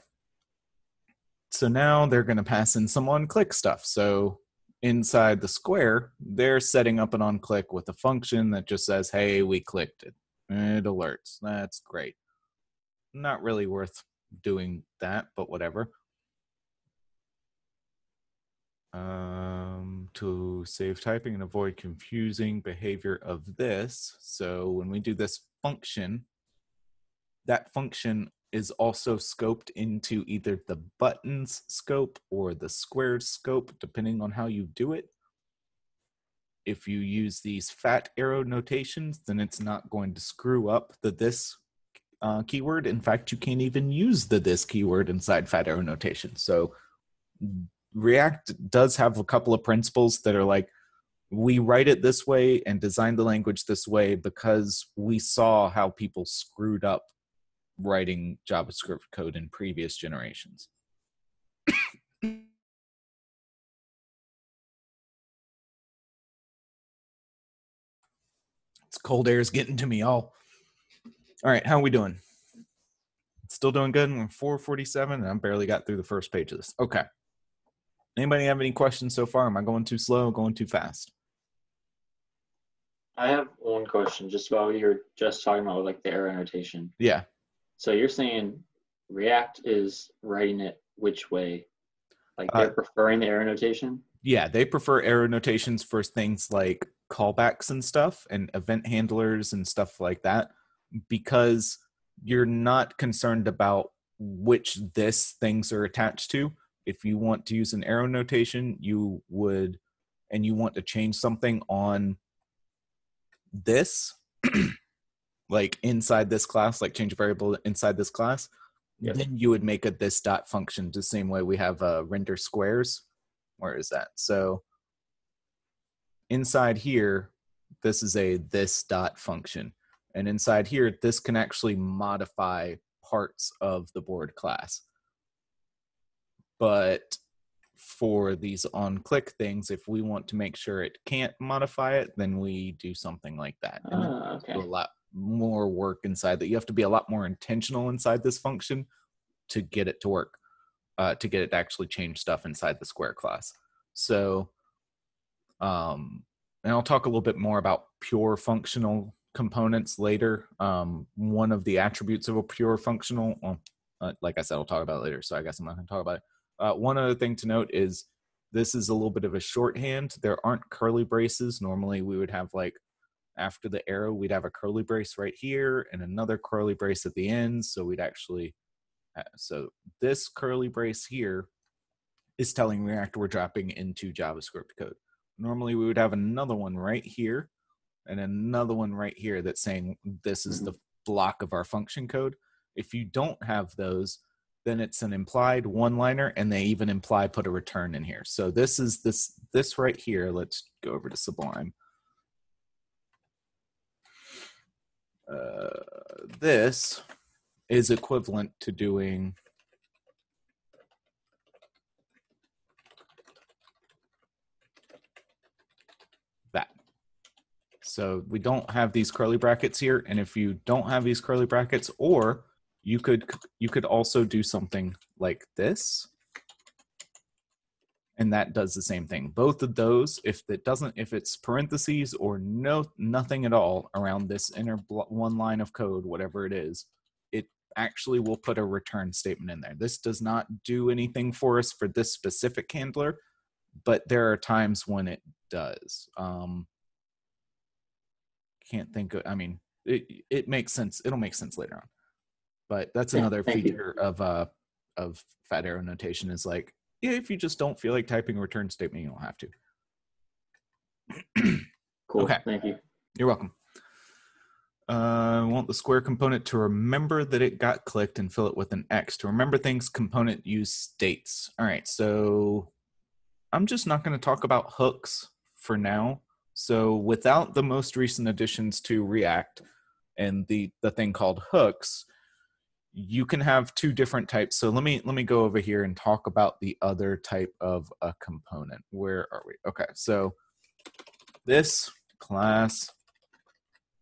So now they're going to pass in some on-click stuff. So inside the square, they're setting up an on-click with a function that just says, hey, we clicked it. It alerts. That's great. Not really worth doing that, but whatever. To save typing and avoid confusing behavior of this. So when we do this function, that function is also scoped into either the buttons scope or the squares scope, depending on how you do it. If you use these fat arrow notations, then it's not going to screw up the this keyword. In fact, you can't even use the this keyword inside fat arrow notation. So React does have a couple of principles that are like, we write it this way and design the language this way because we saw how people screwed up writing JavaScript code in previous generations. This cold air is getting to me all. All right, how are we doing? Still doing good. We're 4:47 and I barely got through the first page of this. Okay. Anybody have any questions so far? Am I going too slow, going too fast? I have one question just about what you were just talking about with like the arrow notation. Yeah. So you're saying React is writing it which way? Like they're preferring the arrow notation? Yeah, they prefer arrow notations for things like callbacks and stuff and event handlers and stuff like that, because you're not concerned about which this things are attached to. If you want to use an arrow notation, you would, and you want to change something on this, like inside this class, like change a variable inside this class, Yep. Then you would make a this dot function the same way we have render squares. Where is that? So inside here, this is a this dot function. And inside here, this can actually modify parts of the board class. But for these on-click things, if we want to make sure it can't modify it, then we do something like that. And Okay. do a lot more work inside that. You have to be a lot more intentional inside this function to get it to work, to get it to actually change stuff inside the square class. So, and I'll talk a little bit more about pure functional components later. One of the attributes of a pure functional, like I said, I'll talk about it later, so I guess I'm not going to talk about it. One other thing to note is This is a little bit of a shorthand. There aren't curly braces. Normally we would have like after the arrow, we'd have a curly brace right here and another curly brace at the end. So we'd actually, so this curly brace here is telling React we're dropping into JavaScript code. Normally we would have another one right here and another one right here that's saying this is the block of our function code. If you don't have those, then it's an implied one-liner, and they even imply put a return in here. So this is this right here. Let's go over to Sublime. This is equivalent to doing that. So we don't have these curly brackets here, and if you don't have these curly brackets, or you could also do something like this, and that does the same thing. Both of those, if it's parentheses or nothing at all around this inner one line of code, whatever it is, it actually will put a return statement in there. This does not do anything for us for this specific handler, but there are times when it does. Can't think of, I mean, it makes sense. It'll make sense later on. But that's another feature of fat arrow notation is like, yeah, if you just don't feel like typing a return statement, you don't have to. Cool. Okay. Thank you. You're welcome. I want the square component to remember that it got clicked and fill it with an X. To remember things, component use states. All right, so I'm just not going to talk about hooks for now. So without the most recent additions to React and the thing called hooks, you can have two different types. So let me go over here and talk about the other type of a component. Where are we? Okay, so this class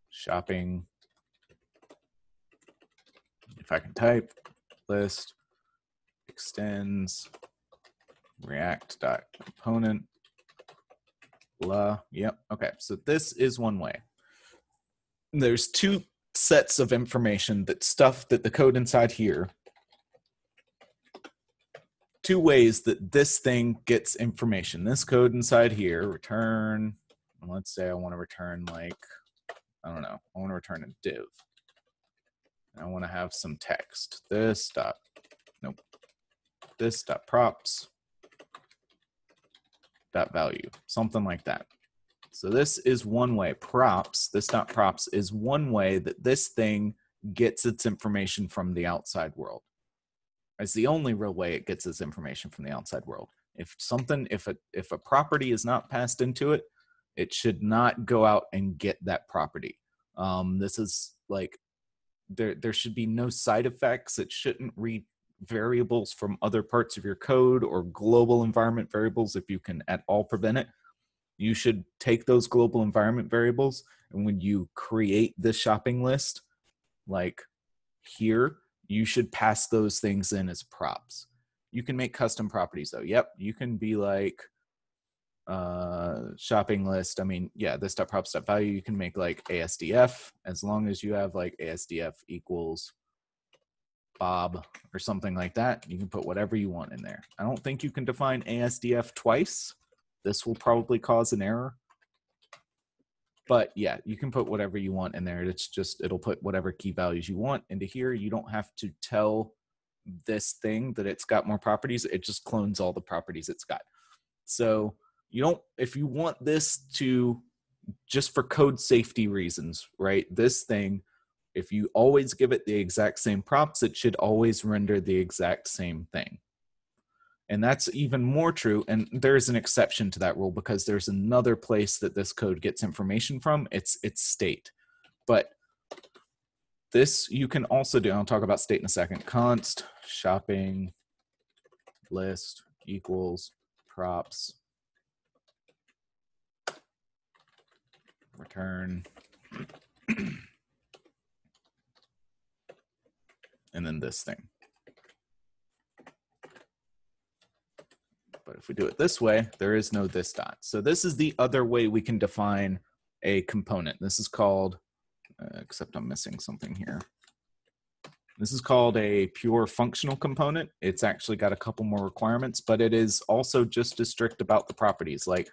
shopping, if I can type, list extends react.component blah. Yep. Okay, so this is one way. There's two sets of information, that stuff that the code inside here, two ways that this thing gets information. This code inside here, return, let's say I want to return like, I don't know, I want to return a div. I want to have some text. This dot, nope, this dot props dot value, something like that. So this is one way. Props, this dot props is one way that this thing gets its information from the outside world. It's the only real way it gets its information from the outside world. If a property is not passed into it, it should not go out and get that property. This is like, there should be no side effects. It shouldn't read variables from other parts of your code or global environment variables if you can at all prevent it. You should take those global environment variables, and when you create this shopping list, like here, you should pass those things in as props. You can make custom properties though. Yep, you can be like shopping list. I mean, yeah, this dot props dot value, you can make like ASDF, as long as you have like ASDF equals Bob or something like that. You can put whatever you want in there. I don't think you can define ASDF twice. This will probably cause an error. But yeah, you can put whatever you want in there. It's just, it'll put whatever key values you want into here. You don't have to tell this thing that it's got more properties. It just clones all the properties it's got. So you don't, if you want this to, just for code safety reasons, right? This thing, if you always give it the exact same props, it should always render the exact same thing. And that's even more true. And there's an exception to that rule because there's another place that this code gets information from. It's state. But this you can also do. I'll talk about state in a second. Const shopping list equals props return. And then this thing. But if we do it this way, there is no this dot. So this is the other way we can define a component. This is called, except I'm missing something here. This is called a pure functional component. It's actually got a couple more requirements, but it is also just as strict about the properties. Like,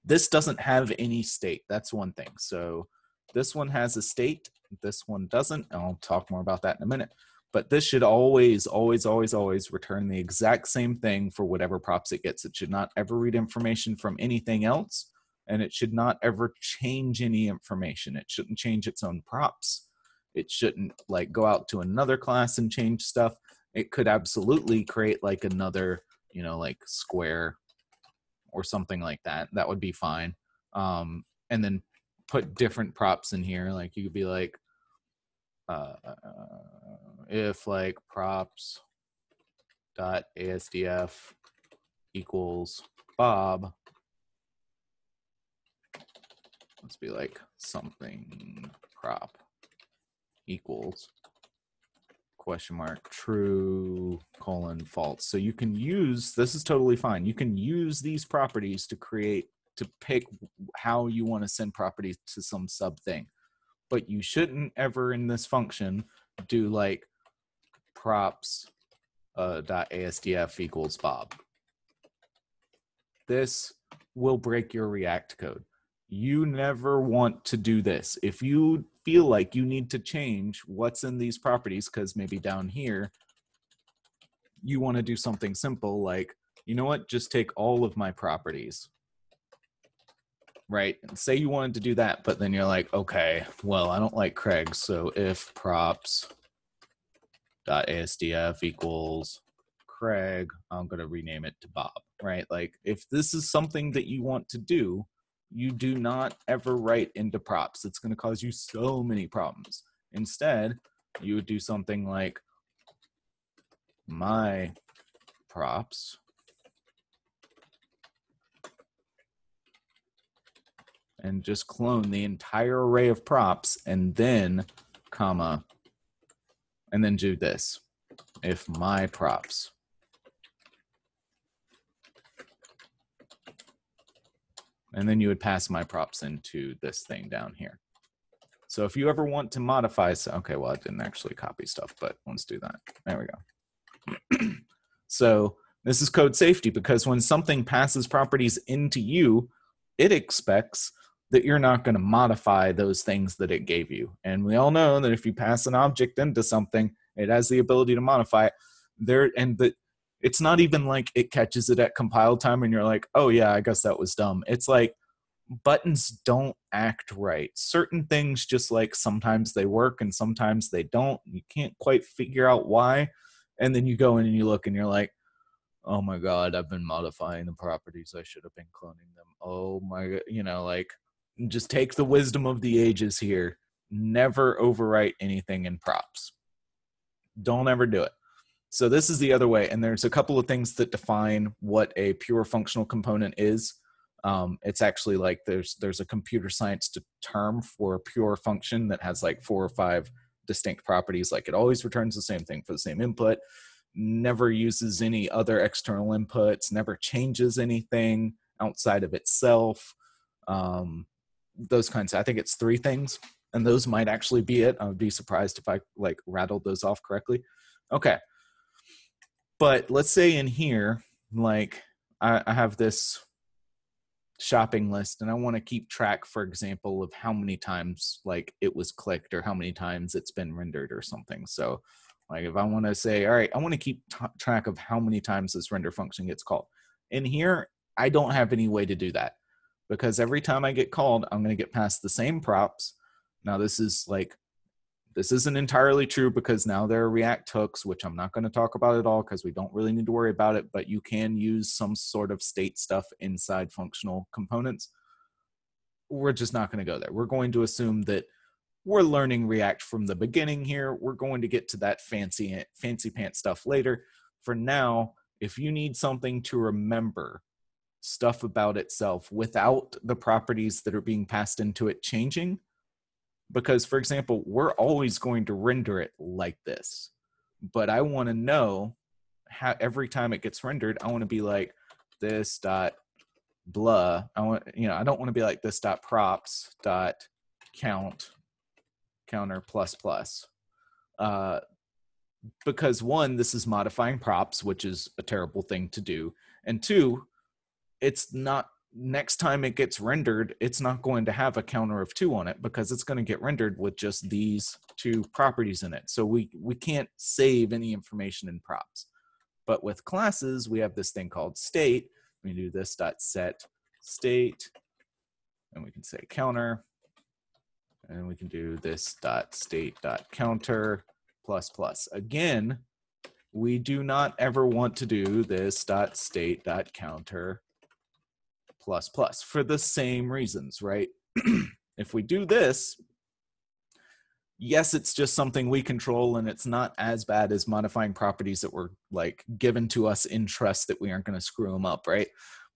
this doesn't have any state. That's one thing. So this one has a state. This one doesn't. I'll talk more about that in a minute. But this should always, always, always, always return the exact same thing for whatever props it gets. It should not ever read information from anything else, and it should not ever change any information. It shouldn't change its own props. It shouldn't like go out to another class and change stuff. It could absolutely create like another, you know, like square or something like that. That would be fine. And then put different props in here. Like you could be like, if like props dot ASDF equals Bob, let's be like something prop equals question mark true colon false. So you can use, this is totally fine. You can use these properties to pick how you want to send properties to some sub thing. But you shouldn't ever in this function do like props dot ASDF equals Bob. This will break your React code. You never want to do this. If you feel like you need to change what's in these properties, because maybe down here, you want to do something simple like, you know what, just take all of my properties, right? And say you wanted to do that, but then you're like, okay, well, I don't like Craig, so if props dot ASDF equals Craig, I'm going to rename it to Bob, right? Like if this is something that you want to do, you do not ever write into props. It's going to cause you so many problems. Instead, you would do something like my props and just clone the entire array of props and then comma, and then do this. If my props and then you would pass my props into this thing down here. So if you ever want to modify, okay, well, I didn't actually copy stuff, but let's do that. There we go. So this is code safety because when something passes properties into you, it expects that you're not going to modify those things that it gave you. And we all know that if you pass an object into something, it has the ability to modify it. It's not even like it catches it at compile time and you're like, oh yeah, I guess that was dumb. It's like buttons don't act right. Certain things just like sometimes they work and sometimes they don't. You can't quite figure out why. And then you go in and you look and you're like, oh my God, I've been modifying the properties. I should have been cloning them. Oh my God, you know, like just take the wisdom of the ages here. Never overwrite anything in props. Don't ever do it. So this is the other way, and there's a couple of things that define what a pure functional component is. It's actually like there's a computer science term for a pure function that has like 4 or 5 distinct properties. Like it always returns the same thing for the same input, never uses any other external inputs, never changes anything outside of itself. Those kinds. I think it's 3 things, and those might actually be it. I would be surprised if I like rattled those off correctly. Okay. But let's say in here, like I have this shopping list and I want to keep track, for example, of how many times like it was clicked or how many times it's been rendered or something. So like if I want to say, all right, I want to keep track of how many times this render function gets called. In here, I don't have any way to do that because every time I get called, I'm going to get past the same props. Now this isn't entirely true because now there are React hooks, which I'm not going to talk about at all because we don't really need to worry about it, but you can use some sort of state stuff inside functional components. We're just not going to go there. We're going to assume that we're learning React from the beginning here. We're going to get to that fancy pants stuff later. For now, if you need something to remember stuff about itself without the properties that are being passed into it changing, because, for example, we're always going to render it like this. But I want to know how every time it gets rendered, I want to be like this dot blah. I don't want to be like this dot props dot counter plus plus. because one, this is modifying props, which is a terrible thing to do. And two, it's not, next time it gets rendered, it's not going to have a counter of 2 on it because it's going to get rendered with just these 2 properties in it. So we can't save any information in props. But with classes, we have this thing called state. We do this dot set state, and we can say counter, and we can do this dot state dot counter plus plus. Again, we do not ever want to do this dot state dot counter plus plus for the same reasons, right? If we do this, yes, it's just something we control, and it's not as bad as modifying properties that were like given to us in trust that we aren't going to screw them up, right?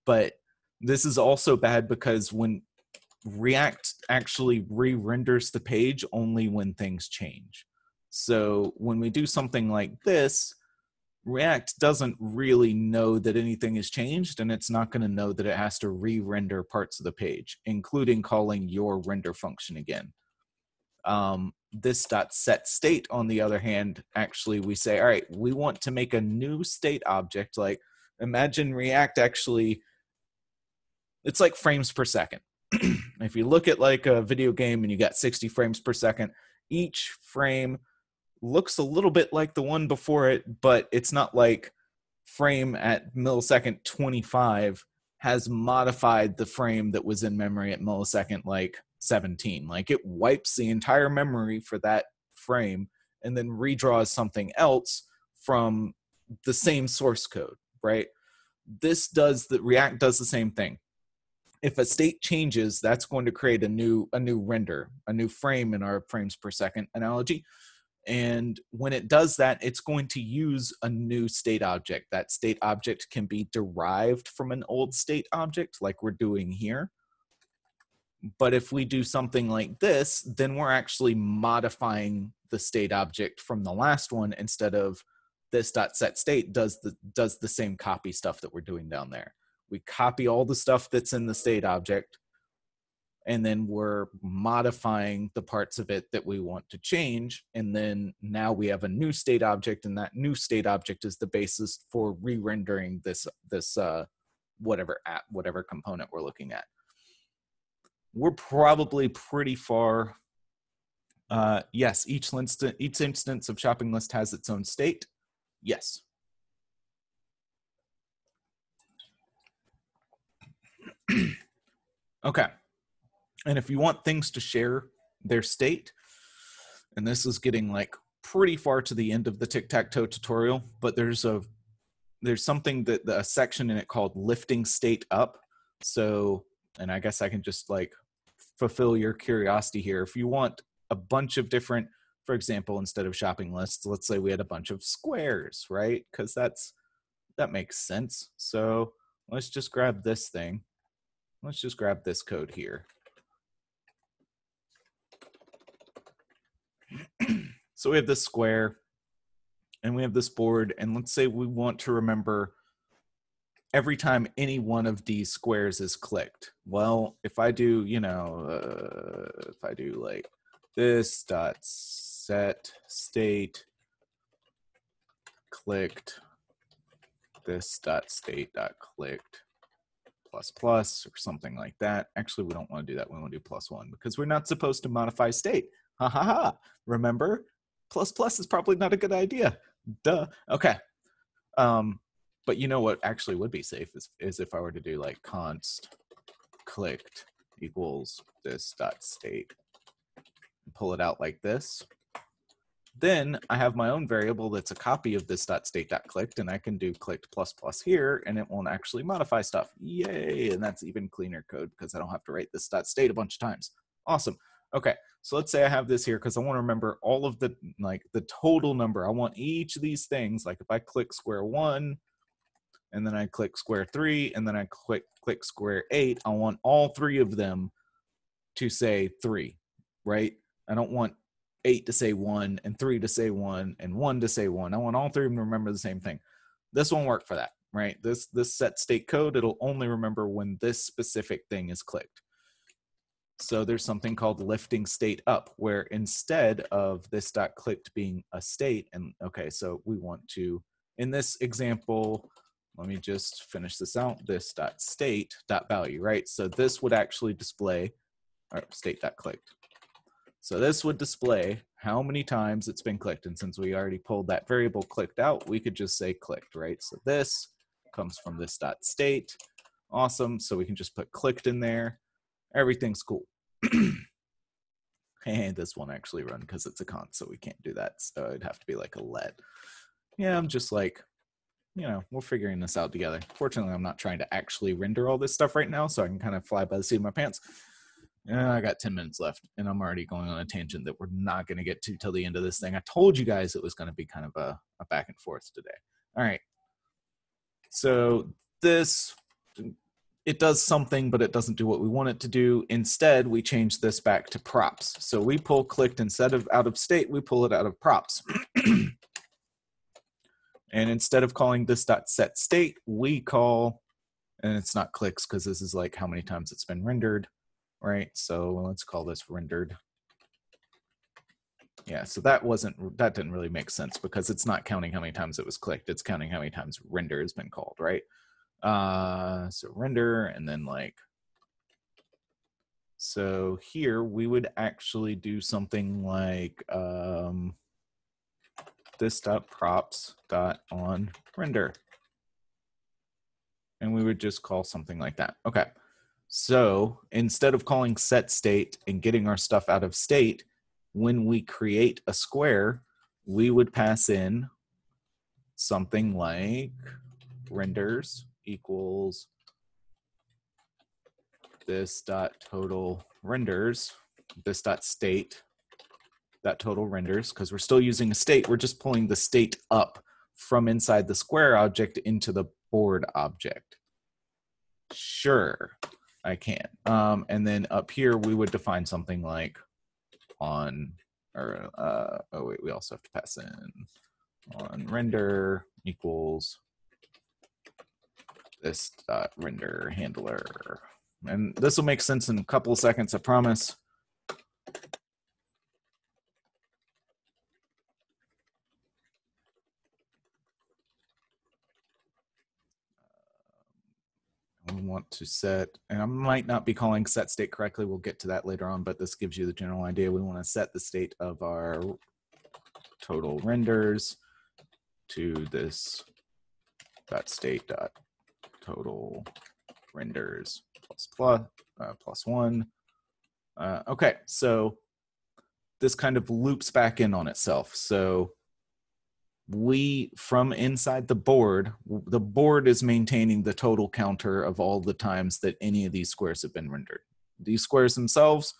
But this is also bad because when React actually re-renders the page only when things change. So when we do something like this, React doesn't really know that anything has changed, and it's not going to know that it has to re-render parts of the page, including calling your render function again. This dot set state, on the other hand, actually we say, all right, we want to make a new state object. Like, imagine React actually, it's like frames per second. If you look at like a video game and you got 60 frames per second, each frame looks a little bit like the one before it, but it's not like frame at millisecond 25 has modified the frame that was in memory at millisecond like 17. Like, it wipes the entire memory for that frame and then redraws something else from the same source code, right? React does the same thing. If a state changes, that's going to create a new render, a new frame in our frames per second analogy. And when it does that, it's going to use a new state object. That state object can be derived from an old state object like we're doing here. But if we do something like this, then we're actually modifying the state object from the last one instead of this dot set state does the same copy stuff that we're doing down there. We copy all the stuff that's in the state object, and then we're modifying the parts of it that we want to change. And then now we have a new state object, and that new state object is the basis for re-rendering this whatever component we're looking at. We're probably pretty far. Yes, each instance of shopping list has its own state. Yes. Okay. And if you want things to share their state, and this is getting like pretty far to the end of the tic-tac-toe tutorial, but there's something that a section in it called lifting state up. So, and I guess I can just like fulfill your curiosity here. If you want a bunch of different, for example, instead of shopping lists, let's say we had a bunch of squares, right? Because that makes sense. So let's just grab this thing. Let's just grab this code here. So we have this square and we have this board, and let's say we want to remember every time any one of these squares is clicked. Well, if I do, if I do like this dot set state clicked, this dot state dot clicked plus or something like that. Actually, we don't want to do that. We want to do +1 because we're not supposed to modify state. Ha ha ha. Remember, ++ is probably not a good idea. Duh. Okay. But you know what actually would be safe is if I were to do like const clicked equals this dot state, and pull it out like this. Then I have my own variable that's a copy of this dot state dot clicked, and I can do clicked ++ here, and it won't actually modify stuff. Yay! And that's even cleaner code because I don't have to write this dot state a bunch of times. Awesome. Okay, so let's say I have this here because I want to remember all of the total number. I want each of these things. Like if I click square 1, and then I click square 3, and then I click square 8, I want all 3 of them to say 3, right? I don't want 8 to say 1, and 3 to say 1, and 1 to say 1. I want all 3 of them to remember the same thing. This won't work for that, right? This set state code, it'll only remember when this specific thing is clicked. So there's something called lifting state up, where instead of this dot clicked being a state, and okay, so we want to, in this example, let me just finish this out, this dot state dot value, right? So this would actually display, or state dot clicked. So this would display how many times it's been clicked. And since we already pulled that variable clicked out, we could just say clicked, right? So this comes from this dot state. Awesome. So we can just put clicked in there. Everything's cool. And this won't actually run because it's a const, so we can't do that. So it'd have to be like a let. Yeah, I'm just like, you know, we're figuring this out together. Fortunately, I'm not trying to actually render all this stuff right now, so I can kind of fly by the seat of my pants. I got 10 minutes left, and I'm already going on a tangent that we're not going to get to till the end of this thing. I told you guys it was going to be kind of a back and forth today. All right. So this, it does something, but it doesn't do what we want it to do. Instead, we change this back to props. So we pull clicked instead of out of state, we pull it out of props. And instead of calling this dot set state, we call, and it's not clicks because this is like how many times it's been rendered, right? So let's call this rendered. Yeah, so that didn't really make sense because it's not counting how many times it was clicked. It's counting how many times render has been called, right? So render, and then like, so here we would actually do something like this dot props dot on render. And we would just call something like that. Okay. So instead of calling set state and getting our stuff out of state, when we create a square, we would pass in something like renders equals this dot total renders, this dot state that total renders, because we're still using a state. We're just pulling the state up from inside the square object into the board object. Sure, I can. And then up here, we would define something like on, or, oh wait, we also have to pass in on render equals this dot render handler. And this will make sense in a couple of seconds, I promise. We want to set, and I might not be calling set state correctly. We'll get to that later on, but this gives you the general idea. We want to set the state of our total renders to this dot state dot total renders plus one. Okay, so this kind of loops back in on itself. So we, from inside the board is maintaining the total counter of all the times that any of these squares have been rendered. These squares themselves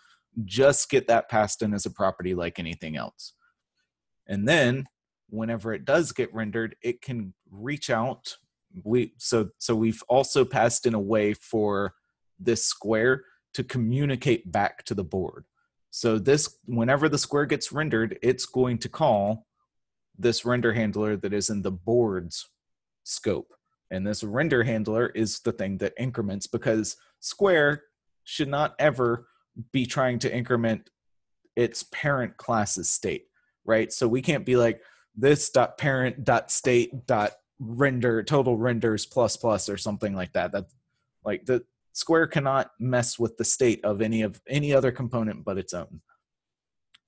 just get that passed in as a property like anything else. And then whenever it does get rendered, it can reach out. So we've also passed in a way for this square to communicate back to the board. So this, whenever the square gets rendered, it's going to call this render handler that is in the board's scope. And this render handler is the thing that increments, because Square should not ever be trying to increment its parent class's state, right? So we can't be like this dot parent dot state dot render total renders plus plus or something like that. That, like, the Square cannot mess with the state of any other component but its own.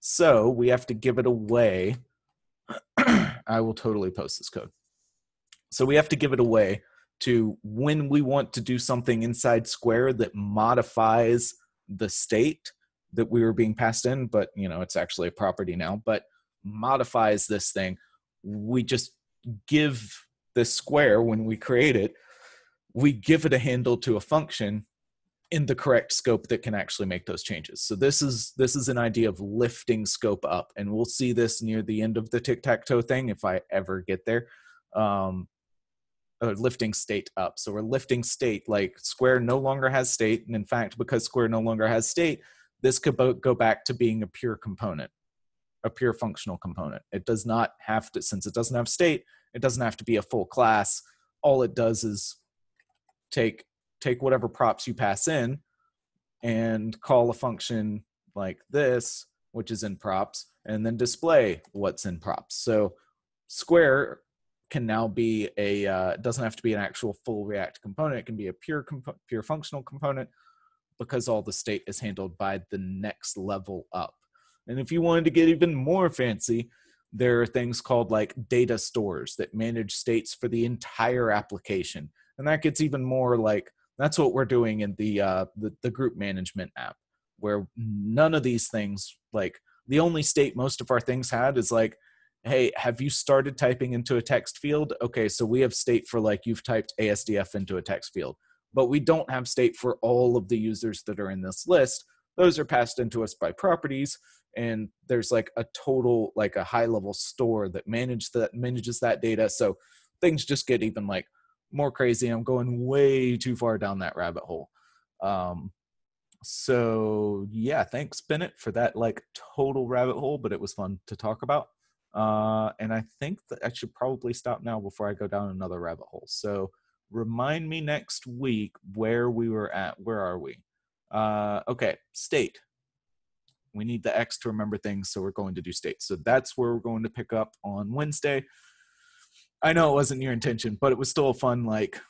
So we have to give it a way. I will totally post this code. So we have to give it a way to, when we want to do something inside Square that modifies the state that we were being passed in, but it's actually a property now, but modifies this thing, we just give this Square, when we create it, we give it a handle to a function in the correct scope that can actually make those changes. So this is an idea of lifting scope up, and we'll see this near the end of the tic-tac-toe thing if I ever get there. Lifting state up. So we're lifting state, like Square no longer has state, and in fact, because Square no longer has state, this could go back to being a pure component, a pure functional component. It does not have to, since it doesn't have state, it doesn't have to be a full class. All it does is take whatever props you pass in and call a function like this, which is in props, and then display what's in props. So square can now be a, it doesn't have to be an actual full React component. It can be a pure functional component because all the state is handled by the next level up. And if you wanted to get even more fancy, there are things called like data stores that manage states for the entire application. And that gets even more like, that's what we're doing in the group management app, where none of these things, like the only state most of our things had is like, hey, have you started typing into a text field? Okay, so we have state for like you've typed ASDF into a text field, but we don't have state for all of the users that are in this list. Those are passed into us by properties, and there's like a total, like a high level store that manages that data. So things just get even like more crazy. I'm going way too far down that rabbit hole. So yeah, thanks Bennett for that like total rabbit hole, but it was fun to talk about. And I think that I should probably stop now before I go down another rabbit hole. So remind me next week where we were at. Where are we? Okay, state. We need the X to remember things, so we're going to do state. So that's where we're going to pick up on Wednesday. I know it wasn't your intention, but it was still a fun, like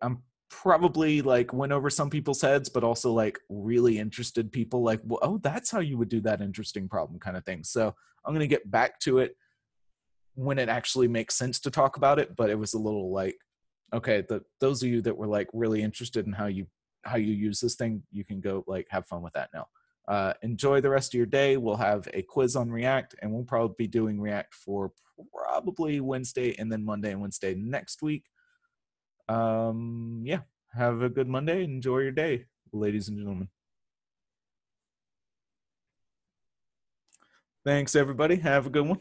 I'm probably like went over some people's heads, but also like really interested people like, well, oh, that's how you would do that interesting problem kind of thing. So I'm going to get back to it when it actually makes sense to talk about it. But it was a little like, okay, those of you that were like really interested in how you use this thing, you can go like have fun with that now. Enjoy the rest of your day. We'll have a quiz on React, and we'll probably be doing React for probably Wednesday and then Monday and Wednesday next week. Yeah, have a good Monday. Enjoy your day, ladies and gentlemen. Thanks, everybody. Have a good one.